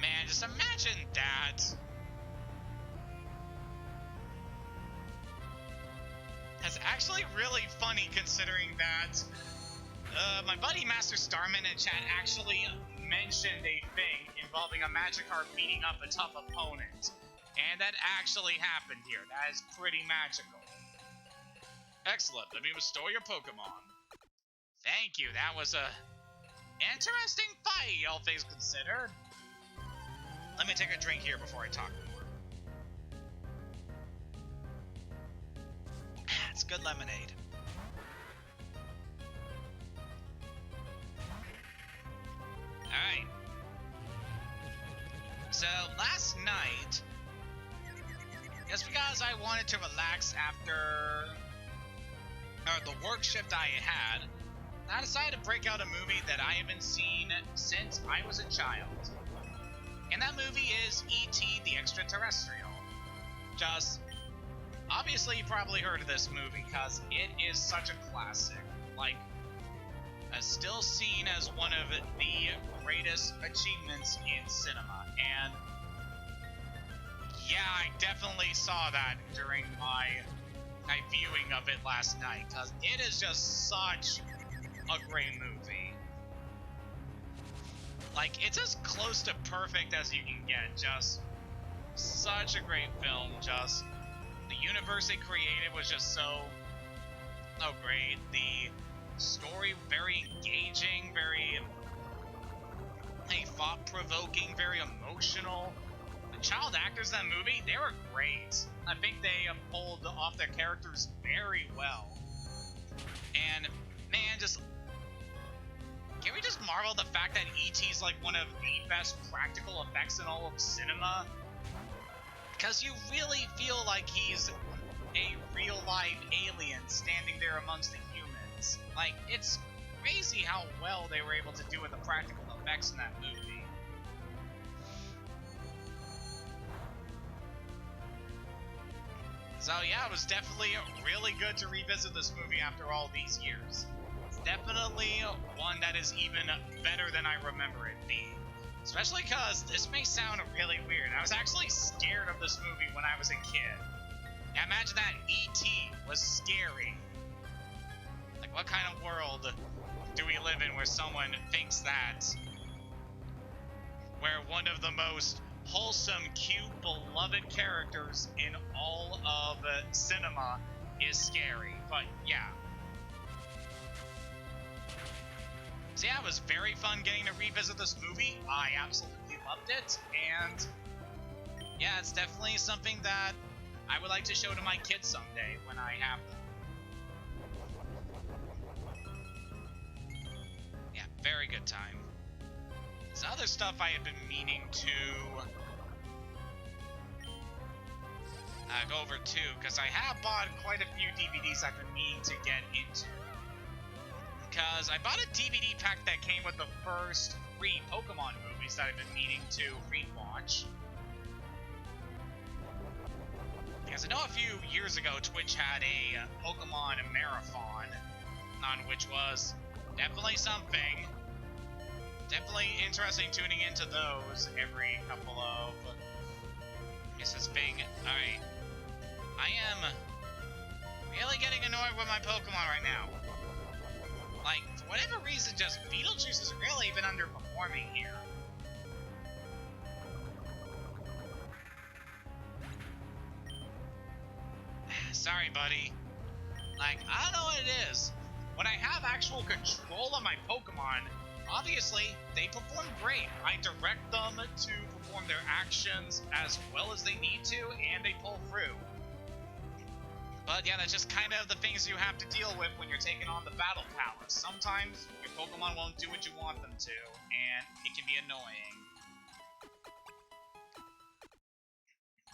Man, just imagine that. That's actually really funny considering that my buddy Master Starman in chat actually mentioned a thing involving a Magikarp beating up a tough opponent. And that actually happened here. That is pretty magical. Excellent. Let me restore your Pokemon. Thank you. That was a interesting fight, all things considered. Let me take a drink here before I talk more. It's good lemonade. Alright. So, last night, just because I wanted to relax after the work shift I had, I decided to break out a movie that I haven't seen since I was a child. And that movie is E.T. the Extraterrestrial. Just, obviously you probably heard of this movie because it is such a classic. Like, still seen as one of the greatest achievements in cinema. And yeah, I definitely saw that during my viewing of it last night, because it is just such a great movie. Like, it's as close to perfect as you can get. Just such a great film. Just the universe they created was just so great. The story very engaging, very thought-provoking, very emotional. The child actors in that movie, they were great. I think they pulled off their characters very well. And man, just can we just marvel the fact that E.T.'s like one of the best practical effects in all of cinema? Because you really feel like he's a real-life alien standing there amongst the humans. Like, it's crazy how well they were able to do with the practical effects in that movie. So yeah, it was definitely really good to revisit this movie after all these years. It's definitely one that is even better than I remember it being. Especially because this may sound really weird. I was actually scared of this movie when I was a kid. Now imagine that E.T. was scary. Like, what kind of world do we live in where someone thinks that? Where one of the most wholesome, cute, beloved characters in all of cinema is scary. But yeah. So yeah, it was very fun getting to revisit this movie. I absolutely loved it, and yeah, it's definitely something that I would like to show to my kids someday when I have them. Yeah, very good time. There's other stuff I have been meaning to go over too, because I have bought quite a few DVDs I've been meaning to get into. Because I bought a DVD pack that came with the first 3 Pokemon movies that I've been meaning to rewatch. Because I know a few years ago Twitch had a Pokemon marathon, on which was definitely something. Definitely interesting tuning into those every couple of... Mrs. Bing. Alright. I am really getting annoyed with my Pokemon right now. Like, for whatever reason, just Beetlejuice has really been underperforming here. Sorry, buddy. Like, I don't know what it is. When I have actual control of my Pokemon, obviously, they perform great. I direct them to perform their actions as well as they need to, and they pull through. But yeah, that's just kind of the things you have to deal with when you're taking on the Battle Palace. Sometimes your Pokemon won't do what you want them to, and it can be annoying.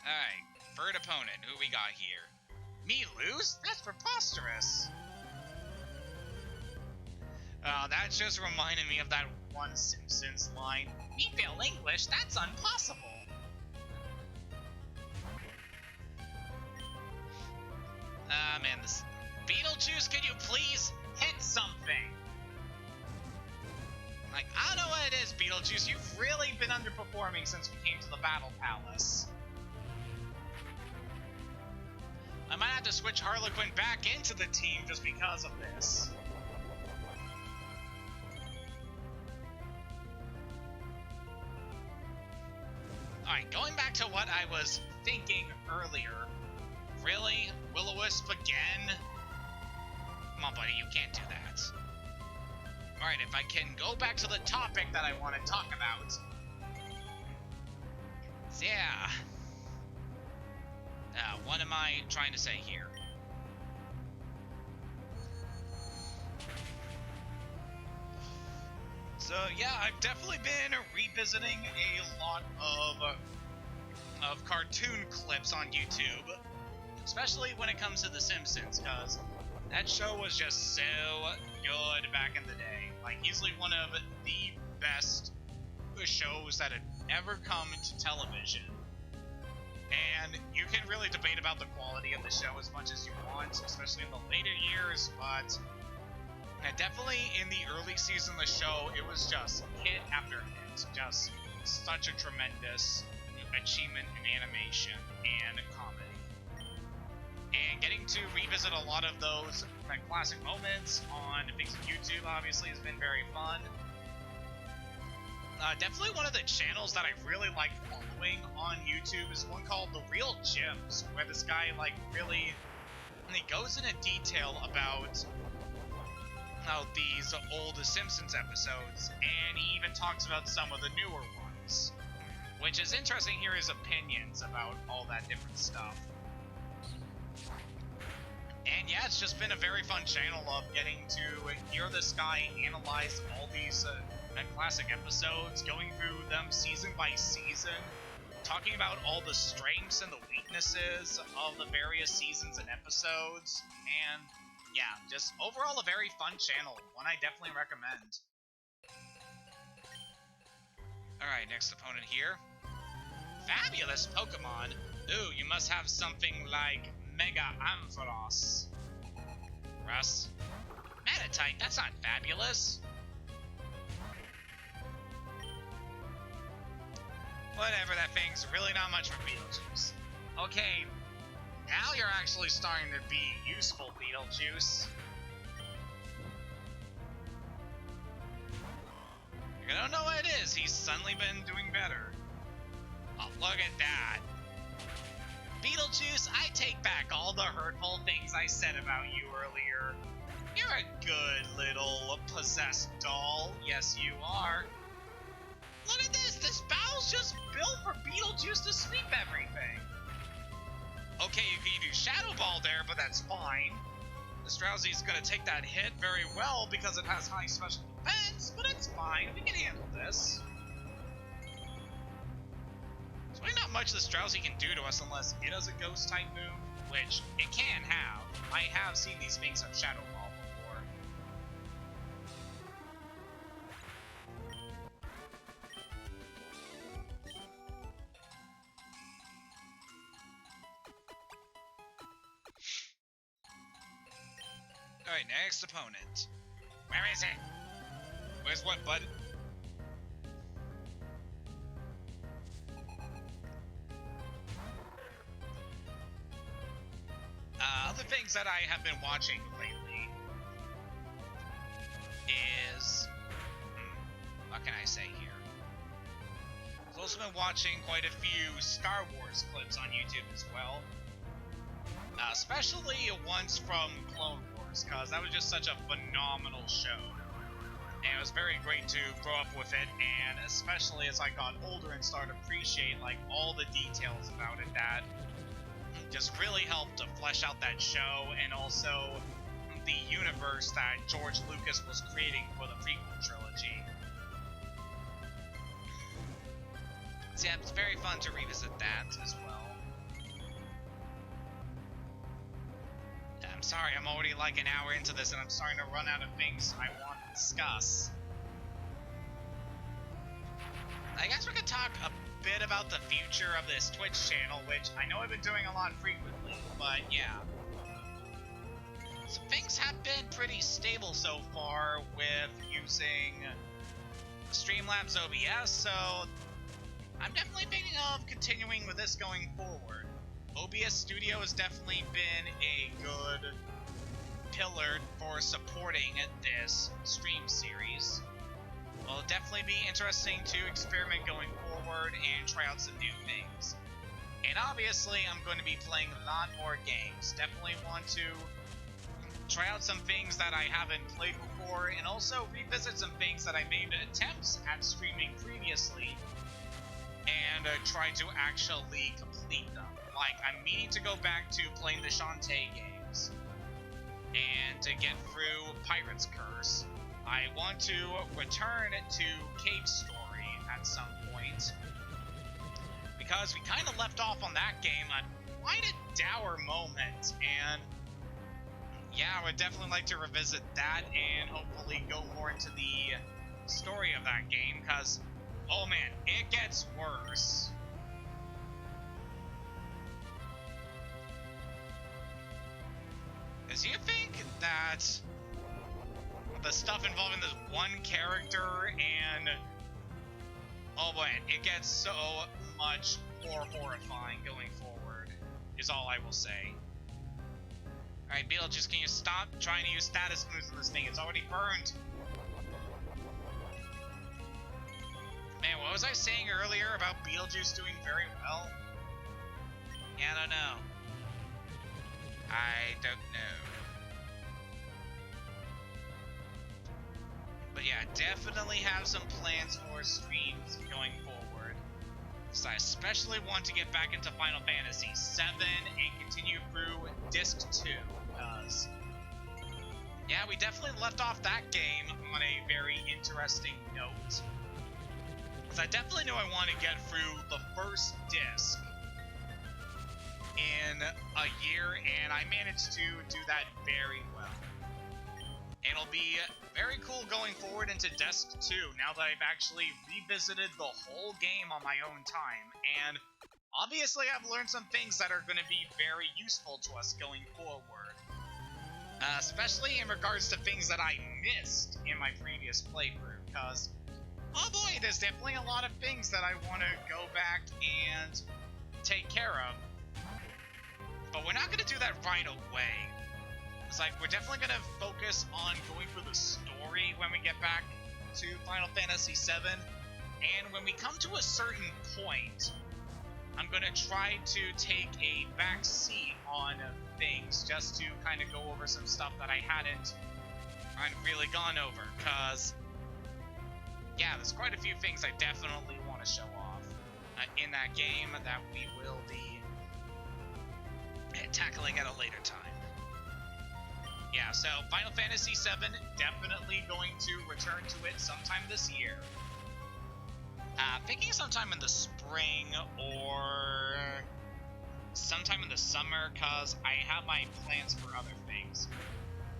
Alright, third opponent, who we got here? Me lose? That's preposterous! That just reminded me of that one Simpsons line. Me fail English? That's impossible! Man, this Beetlejuice, could you please hit something? Like, I don't know what it is, Beetlejuice. You've really been underperforming since we came to the Battle Palace. I might have to switch Harlequin back into the team just because of this. Alright, going back to what I was thinking earlier. Really? Will-O-Wisp again? Come on, buddy, you can't do that. Alright, if I can go back to the topic that I want to talk about. So, yeah. What am I trying to say here? So, yeah, I've definitely been revisiting a lot of cartoon clips on YouTube. Especially when it comes to The Simpsons, because that show was just so good back in the day. Like, easily one of the best shows that had ever come to television. And you can really debate about the quality of the show as much as you want, especially in the later years, but definitely in the early season of the show, it was just hit after hit. Just such a tremendous achievement in animation and comedy. And getting to revisit a lot of those classic moments on things on YouTube obviously has been very fun. Definitely one of the channels that I really like following on YouTube is one called The Real Gems, where this guy really he goes into detail about these old Simpsons episodes, and he even talks about some of the newer ones, which is interesting to hear his opinions about all that different stuff. And yeah, it's just been a very fun channel of getting to hear this guy analyze all these classic episodes, going through them season by season, talking about all the strengths and the weaknesses of the various seasons and episodes, and yeah, just overall a very fun channel, one I definitely recommend. Alright, next opponent here. Fabulous Pokemon! Ooh, you must have something like Mega Ampharos. Russ. Manatite, that's not fabulous. Whatever, that thing's really not much for Beetlejuice. Okay, now you're actually starting to be useful, Beetlejuice. You're gonna know what it is. He's suddenly been doing better. Oh, look at that. Beetlejuice, I take back all the hurtful things I said about you earlier. You're a good little possessed doll. Yes, you are. Look at this! This battle's just built for Beetlejuice to sweep everything! Okay, you can do Shadow Ball there, but that's fine. This Drowsy's gonna take that hit very well because it has high special defense, but it's fine. We can handle this. There's really not much this Drowsy can do to us unless it has a Ghost-type move, which it can have. I have seen these things have Shadow Ball before. Alright, next opponent. Where is it? Where's what, bud? Other things that I have been watching lately is... what can I say here? I've also been watching quite a few Star Wars clips on YouTube as well. Especially ones from Clone Wars, because that was just such a phenomenal show. And it was very great to grow up with it, and especially as I got older and started to appreciate all the details about it that just really helped to flesh out that show, and also the universe that George Lucas was creating for the prequel trilogy. So yeah, it's very fun to revisit that as well. I'm sorry, I'm already like an hour into this and I'm starting to run out of things I want to discuss. I guess we could talk a bit about the future of this Twitch channel, which I know I've been doing a lot frequently, but yeah. So things have been pretty stable so far with using Streamlabs OBS, so I'm definitely thinking of continuing with this going forward. OBS Studio has definitely been a good pillar for supporting this stream series. Well, it'll definitely be interesting to experiment going forward and try out some new things. And obviously, I'm going to be playing a lot more games. Definitely want to try out some things that I haven't played before, and also revisit some things that I made attempts at streaming previously, and try to actually complete them. Like, I'm meaning to go back to playing the Shantae games, and to get through Pirate's Curse. I want to return to Cave Story at some point, because we kind of left off on that game at quite a dour moment, and yeah, I would definitely like to revisit that and hopefully go more into the story of that game, because, oh man, it gets worse. Because you think that the stuff involving this one character and, oh boy, it gets so much more horrifying going forward, is all I will say. Alright, Beetlejuice, can you stop trying to use status moves on this thing? It's already burned. Man, what was I saying earlier about Beetlejuice doing very well? Yeah, I don't know. I don't know. But yeah, definitely have some plans for streams going forward. So I especially want to get back into Final Fantasy VII and continue through Disc 2. Because, yeah, we definitely left off that game on a very interesting note. Because I definitely knew I want to get through the first disc in a year, and I managed to do that very well. And it'll be very cool going forward into Disc 2, now that I've actually revisited the whole game on my own time. And obviously I've learned some things that are going to be very useful to us going forward. Especially in regards to things that I missed in my previous playthrough, because, oh boy, there's definitely a lot of things that I want to go back and take care of. But we're not going to do that right away. It's like, we're definitely going to focus on going through the story when we get back to Final Fantasy VII. And when we come to a certain point, I'm going to try to take a back seat on things just to kind of go over some stuff that I hadn't really gone over. Because, yeah, there's quite a few things I definitely want to show off in that game that we will be tackling at a later time. Yeah, so Final Fantasy VII, definitely going to return to it sometime this year. Thinking sometime in the spring or sometime in the summer, because I have my plans for other things.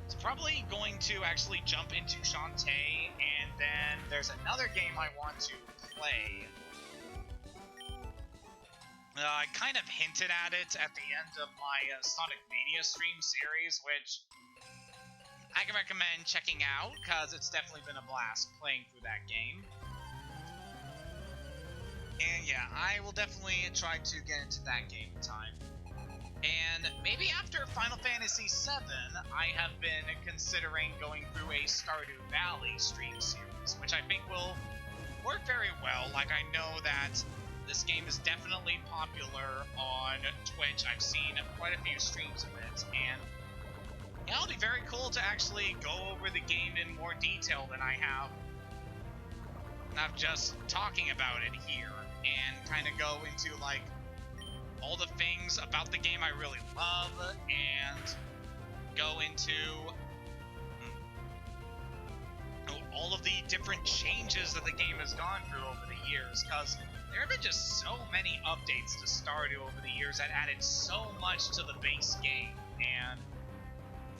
It's probably going to actually jump into Shantae, and then there's another game I want to play. I kind of hinted at it at the end of my Sonic Mania stream series, which I can recommend checking out, because it's definitely been a blast playing through that game. And yeah, I will definitely try to get into that game in time. And maybe after Final Fantasy VII, I have been considering going through a Stardew Valley stream series, which I think will work very well. Like, I know that this game is definitely popular on Twitch. I've seen quite a few streams of it, and it'll be very cool to actually go over the game in more detail than I have, not just talking about it here, and kind of go into, like, all the things about the game I really love, and go into all of the different changes that the game has gone through over the years, because there have been just so many updates to Stardew over the years that added so much to the base game, and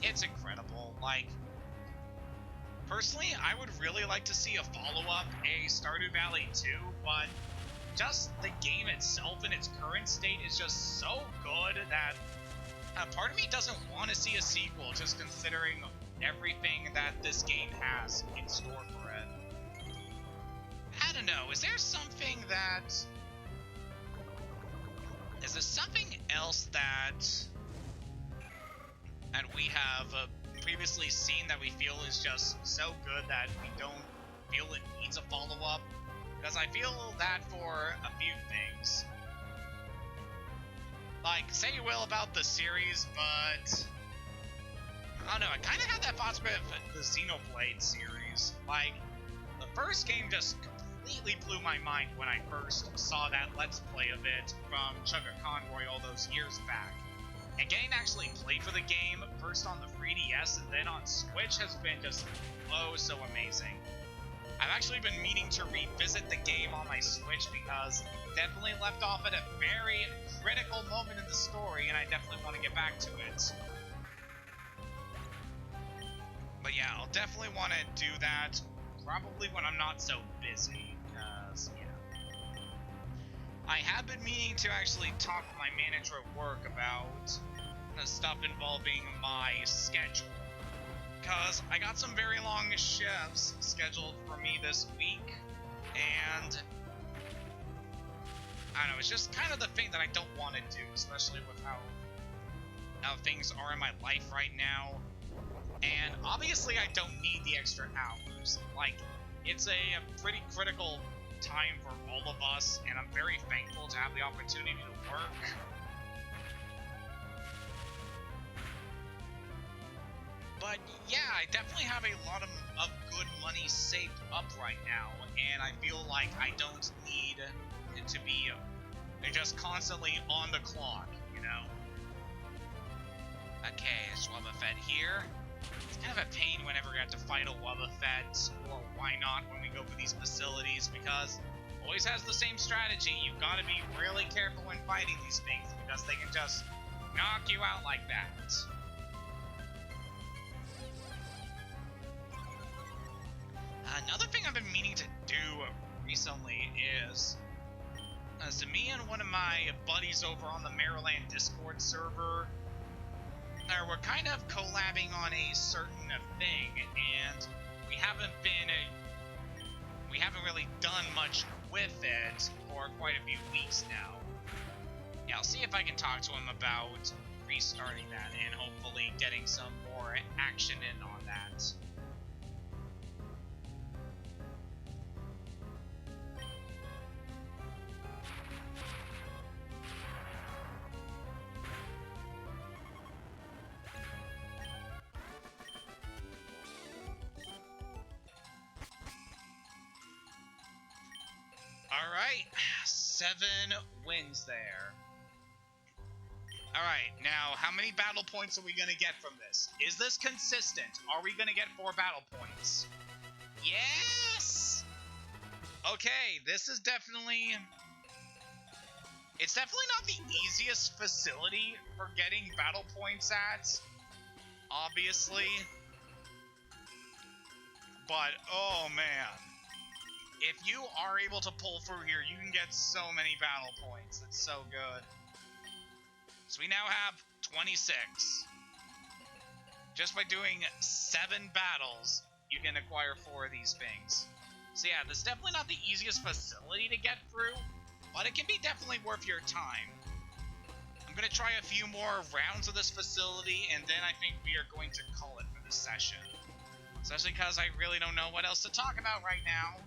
it's incredible. Like, personally, I would really like to see a follow-up, a Stardew Valley 2, but just the game itself in its current state is just so good that Part of me doesn't want to see a sequel, just considering everything that this game has in store for it. I don't know, is there something else that we have previously seen that we feel is just so good that we don't feel it needs a follow-up? Because I feel that for a few things. Like, say you will about the series, but I don't know, I kind of had that thought with the Xenoblade series. Like, the first game just completely blew my mind when I first saw that Let's Play of it from Chugga Conroy all those years back. And getting to actually play for the game, first on the 3DS and then on Switch, has been just oh so amazing. I've actually been meaning to revisit the game on my Switch because it definitely left off at a very critical moment in the story, and I definitely want to get back to it. But yeah, I'll definitely want to do that, probably when I'm not so busy, because, yeah. I have been meaning to actually talk with my manager at work about the stuff involving my schedule. Because I got some very long shifts scheduled for me this week, and I don't know, it's just kind of the thing that I don't want to do, especially with how things are in my life right now. And obviously I don't need the extra hours. Like, it's a pretty critical time for all of us, and I'm very thankful to have the opportunity to work. But yeah, I definitely have a lot of good money saved up right now, and I feel like I don't need it to be just constantly on the clock, you know? Okay, there's Wobbuffet here. It's kind of a pain whenever we have to fight a Wobbuffet, or why not when we go for these facilities, because it always has the same strategy. You've got to be really careful when fighting these things, because they can just knock you out like that. Another thing I've been meaning to do recently is, so me and one of my buddies over on the Maryland Discord server, we're kind of collabing on a certain thing, and we haven't really done much with it for quite a few weeks now. Yeah, I'll see if I can talk to him about restarting that and hopefully getting some more action in on that. Alright, 7 wins there. Alright, now, how many battle points are we going to get from this? Is this consistent? Are we going to get 4 battle points? Yes! Okay, this is definitely... It's definitely not the easiest facility for getting battle points at, obviously. But, oh man. If you are able to pull through here, you can get so many battle points. It's so good. So we now have 26. Just by doing 7 battles, you can acquire 4 of these things. So yeah, this is definitely not the easiest facility to get through, but it can be definitely worth your time. I'm going to try a few more rounds of this facility, and then I think we are going to call it for this session. Especially because I really don't know what else to talk about right now.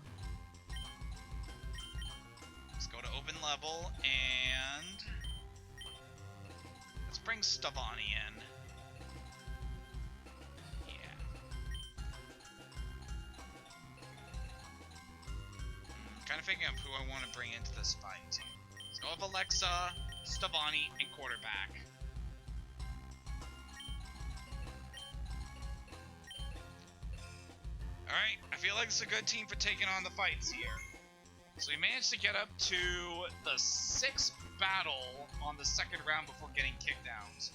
Let's go to open level, and let's bring Stavani in. Yeah. Kind of figuring out who I want to bring into this fight. Let's go with Alexa, Stavani, and quarterback. Alright, I feel like it's a good team for taking on the fights here. So we managed to get up to the 6th battle on the 2nd round before getting kicked out.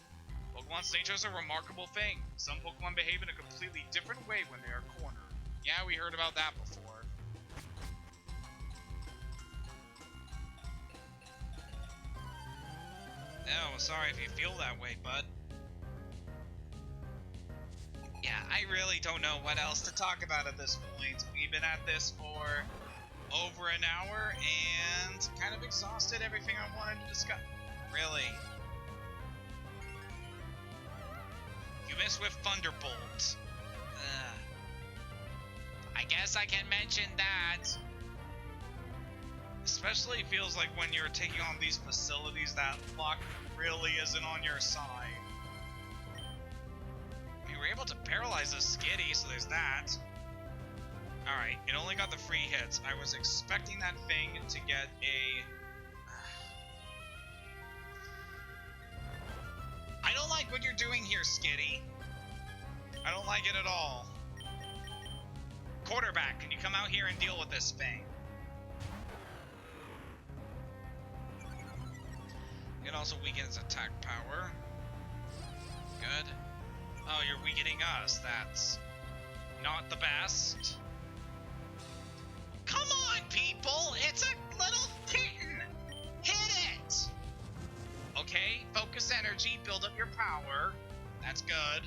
Pokemon's nature is a remarkable thing. Some Pokemon behave in a completely different way when they are cornered. Yeah, we heard about that before. No, sorry if you feel that way, bud. I really don't know what else to talk about at this point. We've been at this for over an hour and kind of exhausted everything I wanted to discuss. Really. You missed with Thunderbolt. I guess I can mention that. Especially feels like when you're taking on these facilities that luck really isn't on your side. We were able to paralyze a Skitty, so there's that. Alright, it only got the free hits. I was expecting that thing to get a... I don't like what you're doing here, Skitty. I don't like it at all. Quarterback, can you come out here and deal with this thing? It also weakens attack power. Good. Oh, you're weakening us. That's not the best. Come on, people! It's a little kitten! Hit it! Okay, focus energy, build up your power. That's good.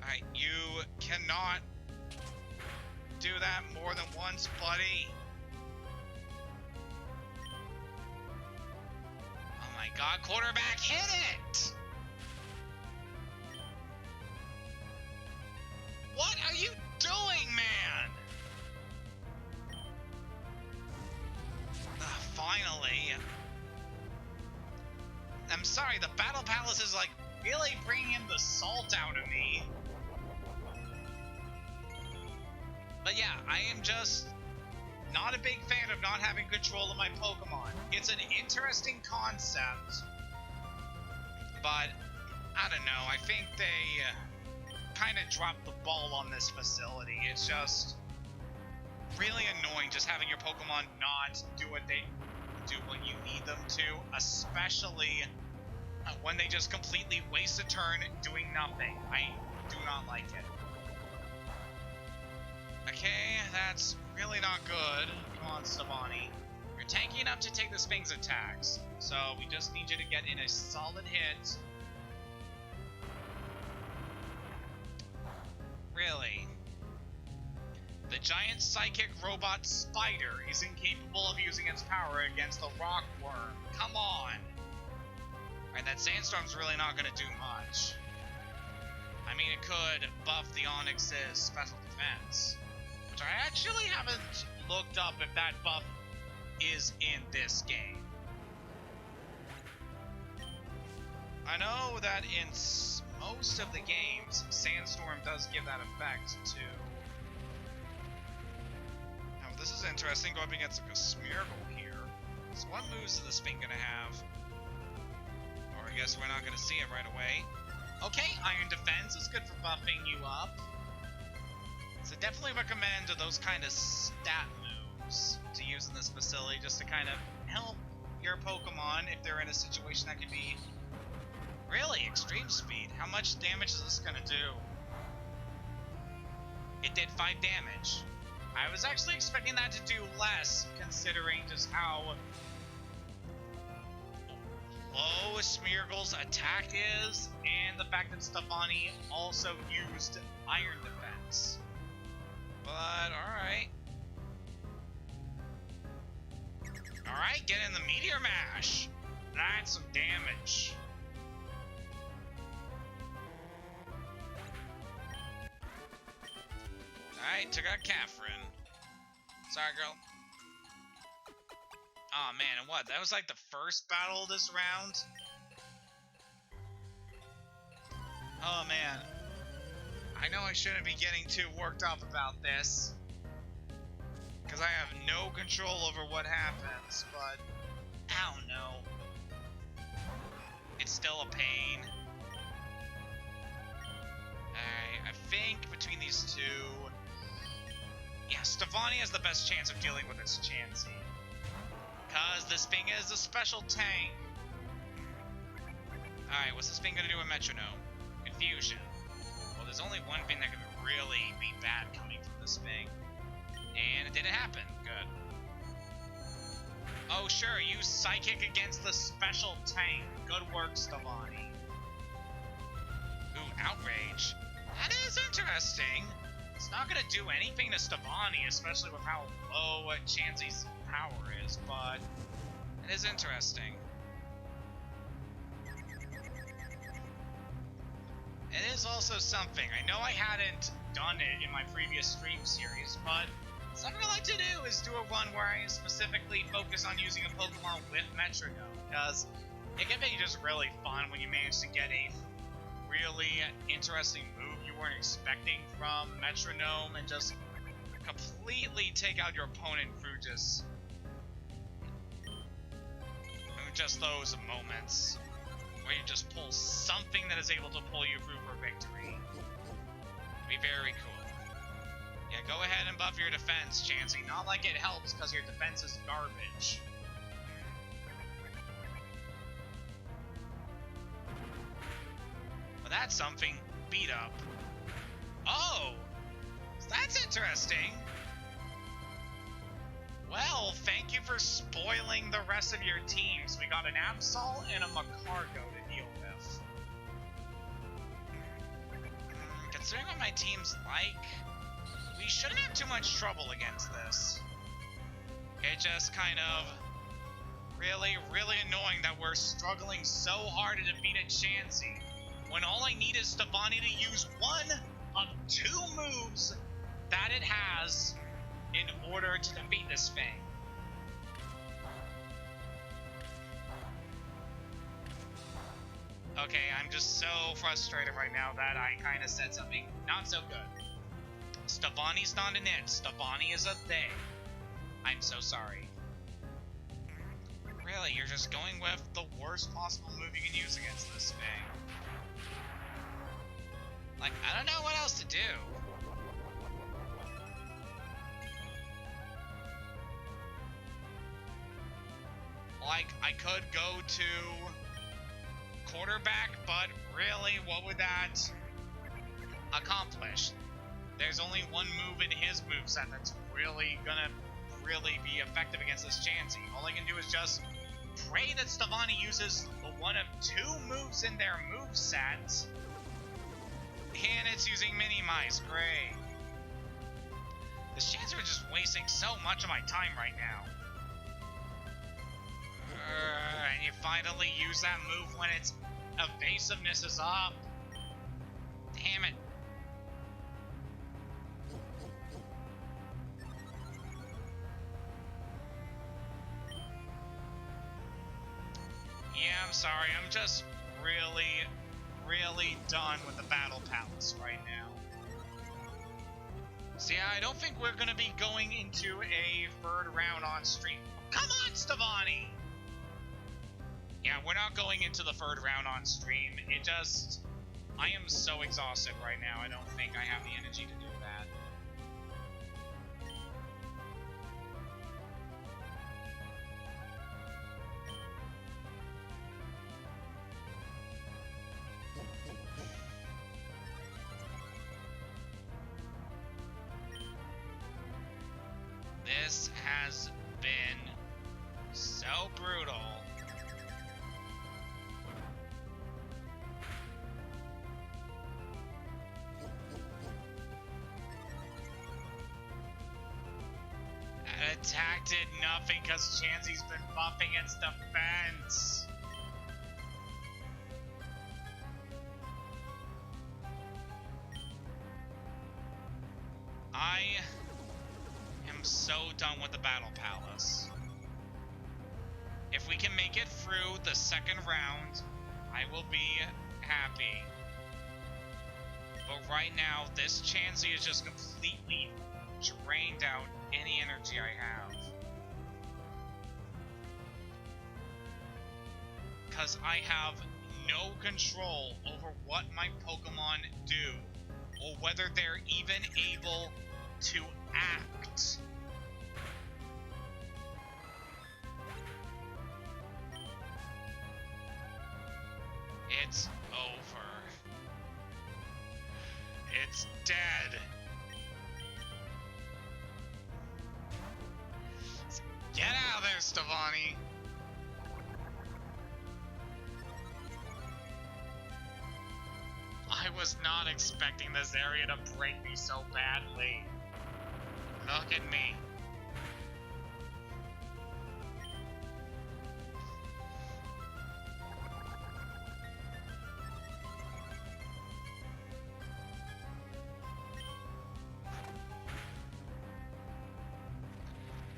Alright, you cannot do that more than once, buddy. Oh my god, quarterback, hit it! What are you doing, man? Finally. I'm sorry, the Battle Palace is like really bringing the salt out of me. But yeah, I am just not a big fan of not having control of my Pokemon. It's an interesting concept, but I don't know, I think they kind of dropped the ball on this facility. It's just really annoying just having your Pokemon not do what you need them to, especially when they just completely waste a turn doing nothing. I do not like it. Okay, that's really not good. Come on, Stevani. You're tanky enough to take this thing's attacks, so we just need you to get in a solid hit. Really? The giant psychic robot spider is incapable of using its power against the rockworm. Come on! Alright, that sandstorm's really not gonna do much. I mean, it could buff the Onyx's special defense, which I actually haven't looked up if that buff is in this game. I know that in most of the games, Sandstorm does give that effect too. Now, this is interesting, going up against like a Smeargle here. So what moves is this thing gonna have? Or I guess we're not gonna see it right away. Okay, Iron Defense is good for buffing you up. So definitely recommend those kind of stat moves to use in this facility just to kind of help your Pokemon if they're in a situation that could be really extreme speed. How much damage is this gonna do? It did 5 damage. I was actually expecting that to do less, considering just how low Smeargle's attack is, and the fact that Stefani also used Iron Defense. But, alright. Alright, get in the Meteor Mash. That's some damage. Alright, took out Catherine. Sorry, girl. Oh man, and what? That was like the first battle of this round? Oh man. I know I shouldn't be getting too worked up about this, because I have no control over what happens, but I don't know. It's still a pain. Alright, I think between these two, yeah, Stefani has the best chance of dealing with this Chansey, because this thing is a special tank. Alright, what's this thing gonna do with Metronome? Confusion. Well, there's only one thing that could really be bad coming from this thing, and it didn't happen. Good. Oh sure, use Psychic against the special tank. Good work, Stefani. Outrage. That is interesting. It's not gonna do anything to Stefani, especially with how low Chansey's power is, but it is interesting. It is also something. I know I hadn't done it in my previous stream series, but something I like to do is do a run where I specifically focus on using a Pokemon with Metronome, because it can be just really fun when you manage to get a really interesting move you weren't expecting from Metronome and just completely take out your opponent through just those moments where you just pull something that is able to pull you through for victory. It'd be very cool. Yeah, go ahead and buff your defense, Chansey. Not like it helps because your defense is garbage. But that's something. Beat up. Oh! That's interesting. Well, thank you for spoiling the rest of your teams. We got an Absol and a Macargo to deal with. Considering what my team's like, we shouldn't have too much trouble against this. It just kind of really annoying that we're struggling so hard to defeat a Chansey when all I need is Stefani to use one of two moves that it has in order to defeat this thing. Okay, I'm just so frustrated right now that I kind of said something not so good. Stefani's not an it. Stefani is a they. I'm so sorry. Really, you're just going with the worst possible move you can use against this thing. Like, I don't know what else to do. Like, I could go to quarterback, but really, what would that accomplish? There's only one move in his moveset that's really gonna be effective against this Chansey. All I can do is just pray that Stefani uses the one of two moves in their moveset. And it's using Minimize. Great. This Chansey is just wasting so much of my time right now. And you finally use that move when its evasiveness is up. Damn it. Yeah, I'm sorry. I'm just really done with the Battle Palace right now. See, I don't think we're going to be going into a third round on stream. Come on, Stefani! Yeah, we're not going into the third round on stream. It just... I am so exhausted right now. I don't think I have the energy to do that. This has been so brutal. Attack did nothing because Chansey's been buffing its defense. I am so done with the Battle Palace. If we can make it through the second round, I will be happy. But right now, this Chansey is just completely drained out any energy I have. Because I have no control over what my Pokemon do, or whether they're even able to act. It's over. It's dead. Get out of there, Stefani. I was not expecting this area to break me so badly. Look at me.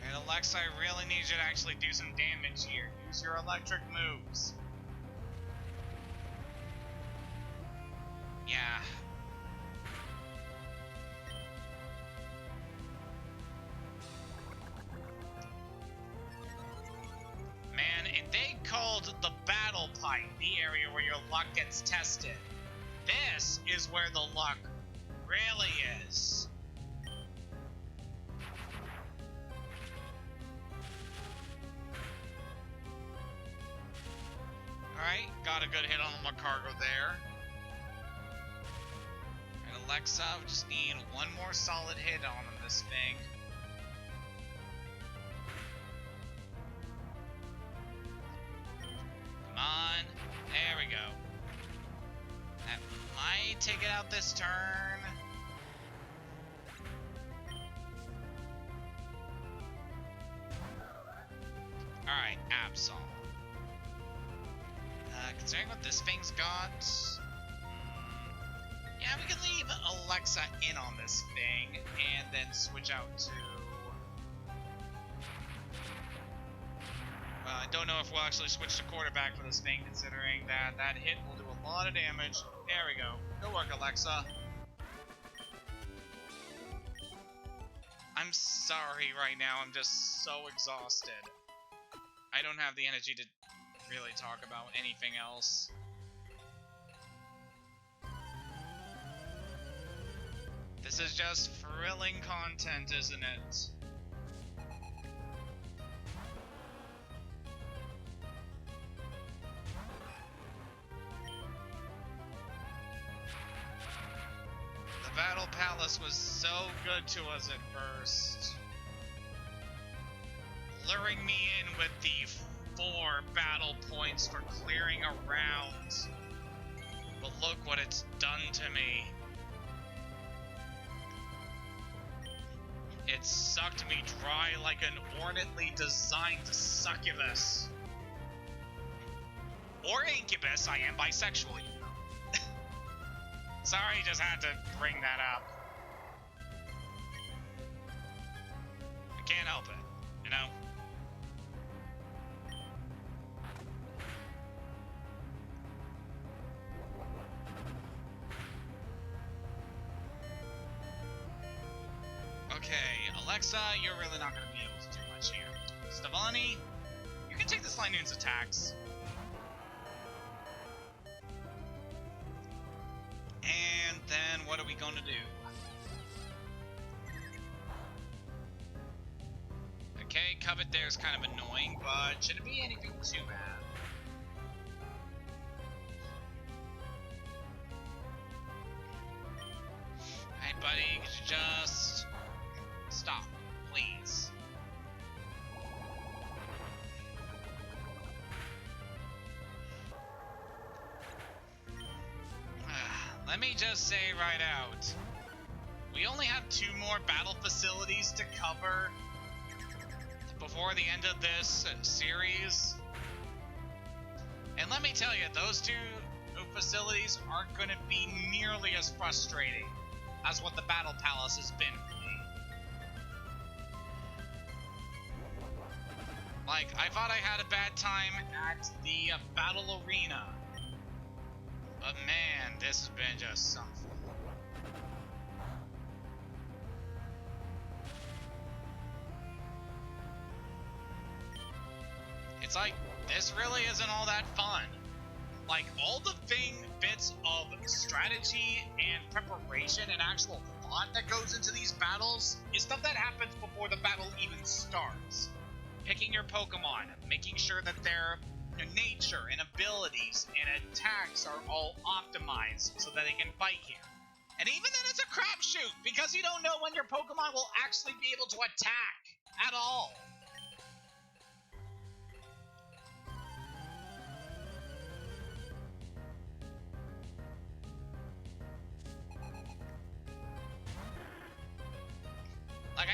And Alexa, I really need you to actually do some damage here. Use your electric moves. Yeah. Man, if they called the battle pipe the area where your luck gets tested, this is where the luck really is. Alright, got a good hit on the cargo there. And Alexa, we just need one more solid hit on this thing. Come on. There we go. That might take it out this turn. Alright, Absol. Considering what this thing's got... yeah, we can leave Alexa in on this thing, and then switch out to... well, I don't know if we'll actually switch to quarterback for this thing, considering that that hit will do a lot of damage. There we go. Good work, Alexa. I'm sorry right now, I'm just so exhausted. I don't have the energy to really talk about anything else. This is just thrilling content, isn't it? The Battle Palace was so good to us at first, luring me in with the 4 battle points for clearing a round. But look what it's done to me. It sucked me dry like an ornately designed succubus. Or incubus, I am bisexual, you know. Sorry, just had to bring that up. I can't help it, you know? Okay, Alexa, you're really not going to be able to do much here. Stevani, you can take this Lightning's attacks. And then what are we going to do? Okay, Covet there is kind of annoying, but shouldn't be anything too bad. Hey, buddy, could you just... stop, please. Let me just say right out, we only have 2 more battle facilities to cover before the end of this series. And let me tell you, those 2 facilities aren't going to be nearly as frustrating as what the Battle Palace has been for me. Like, I thought I had a bad time at the Battle Arena. But man, this has been just something. It's like, this really isn't all that fun. Like, all the bits of strategy and preparation and actual thought that goes into these battles is stuff that happens before the battle even starts. Picking your Pokemon, making sure that their nature and abilities and attacks are all optimized so that they can fight here. And even then it's a crapshoot, because you don't know when your Pokemon will actually be able to attack at all.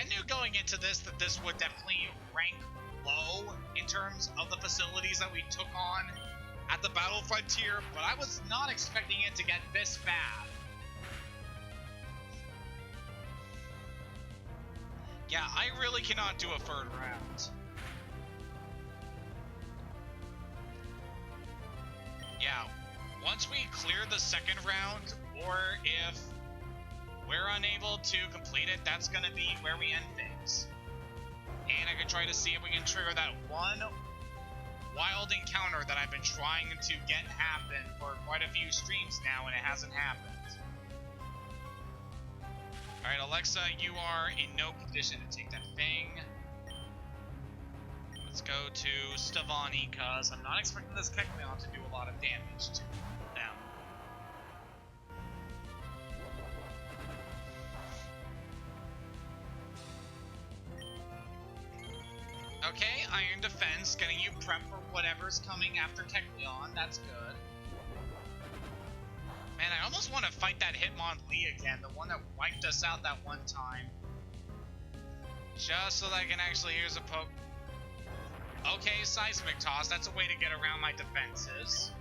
knew going into this that this would definitely rank low in terms of the facilities that we took on at the Battle Frontier, but I was not expecting it to get this bad. Yeah, I really cannot do a third round. Yeah, once we clear the second round, or if we're unable to complete it, that's going to be where we end things. And I can try to see if we can trigger that one wild encounter that I've been trying to get happen for quite a few streams now, and it hasn't happened. Alright, Alexa, you are in no condition to take that thing. Let's go to Stavani, because I'm not expecting this Kecleon to do a lot of damage to them. Okay, Iron Defense, getting you prepped for whatever's coming after Kecleon. That's good. Man, I almost want to fight that Hitmonlee again, the one that wiped us out that one time. Just so that I can actually use a poke. Okay, Seismic Toss, that's a way to get around my defenses.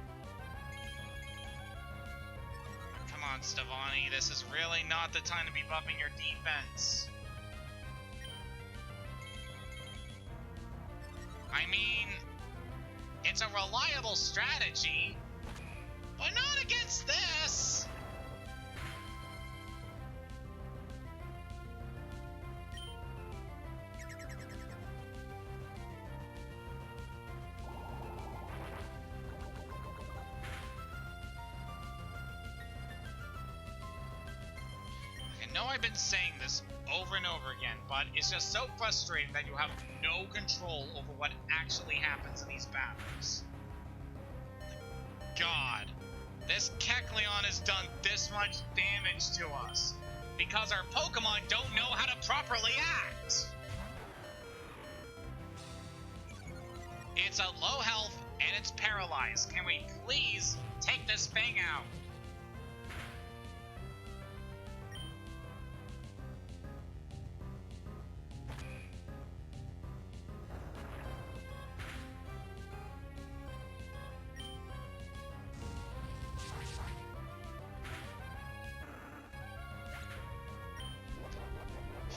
Come on, Stavani, this is really not the time to be buffing your defense. I mean, it's a reliable strategy, but not against this! I know I've been saying this over and over again, but it's just so frustrating that you have no control over what actually happens in these battles. God, this Kecleon has done this much damage to us because our Pokemon don't know how to properly act. It's at low health and it's paralyzed. Can we please take this thing out?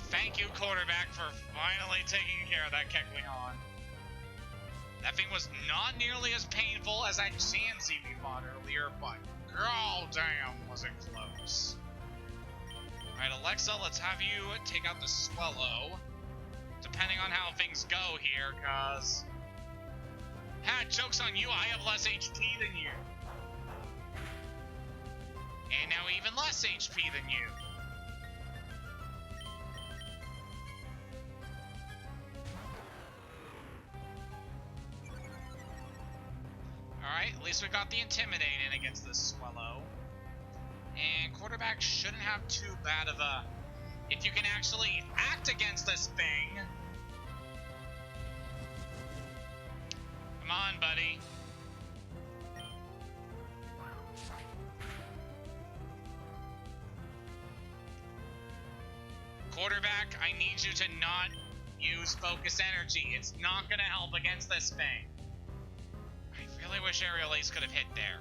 Thank you, quarterback, for finally taking care of that Kecleon. That thing was not nearly as painful as that Chansey we fought earlier, but god damn was it close. Alright, Alexa, let's have you take out the Swellow. Depending on how things go here, cause... Ha, joke's on you, I have less HP than you. And now even less HP than you. Alright, at least we got the Intimidating against this Swellow. And quarterback shouldn't have too bad of a... If you can actually act against this thing. Come on, buddy. Quarterback, I need you to not use focus energy. It's not going to help against this thing. I really wish Aerial Ace could have hit there.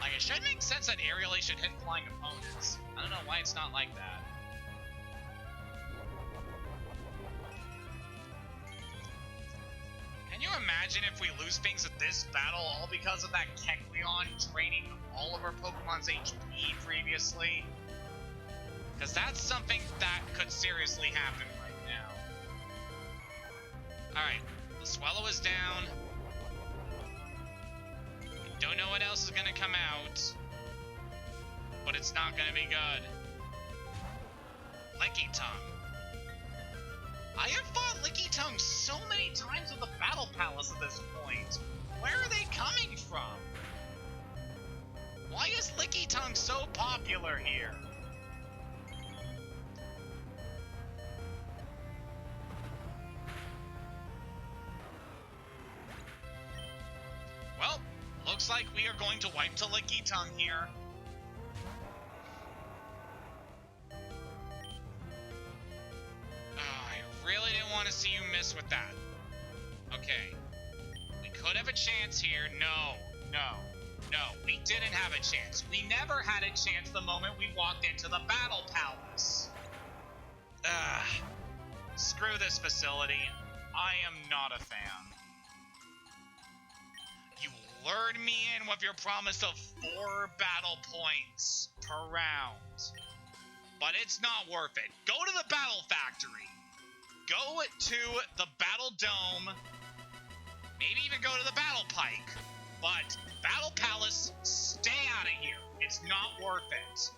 Like, it should make sense that Aerial Ace should hit flying opponents. I don't know why it's not like that. Can you imagine if we lose things at this battle all because of that Kecleon draining all of our Pokemon's HP previously? Because that's something that could seriously happen right now. Alright, the Swellow is down. Don't know what else is gonna come out, but it's not gonna be good. Lickitung. I have fought Lickitung so many times with the Battle Palace at this point. Where are they coming from? Why is Lickitung so popular here? Well, looks like we are going to wipe to Lickitung here. to see you miss with that. Okay. We could have a chance here. No. We didn't have a chance. We never had a chance the moment we walked into the Battle Palace. Screw this facility. I am not a fan. You lured me in with your promise of 4 battle points per round. But it's not worth it. Go to the Battle Factory. Go to the Battle Dome. Maybe even go to the Battle Pike. But Battle Palace, stay out of here. It's not worth it.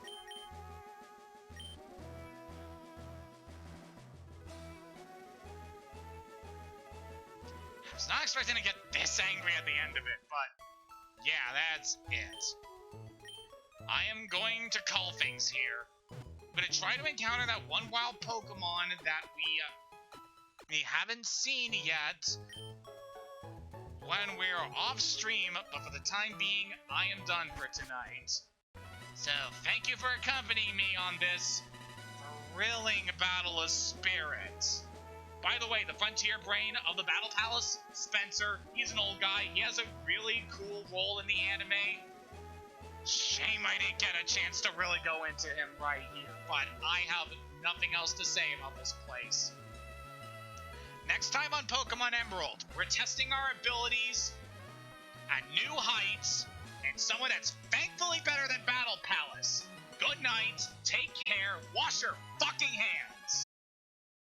I was not expecting to get this angry at the end of it, but yeah, that's it. I am going to call things here. I'm going to try to encounter that one wild Pokemon that we haven't seen yet when we're off stream, but for the time being, I am done for tonight. So, thank you for accompanying me on this thrilling battle of spirits. By the way, the frontier brain of the Battle Palace, Spencer, he's an old guy. He has a really cool role in the anime. Shame I didn't get a chance to really go into him right here, but I have nothing else to say about this place. Next time on Pokémon Emerald, we're testing our abilities at new heights and someone that's thankfully better than Battle Palace. Good night, take care, wash your fucking hands.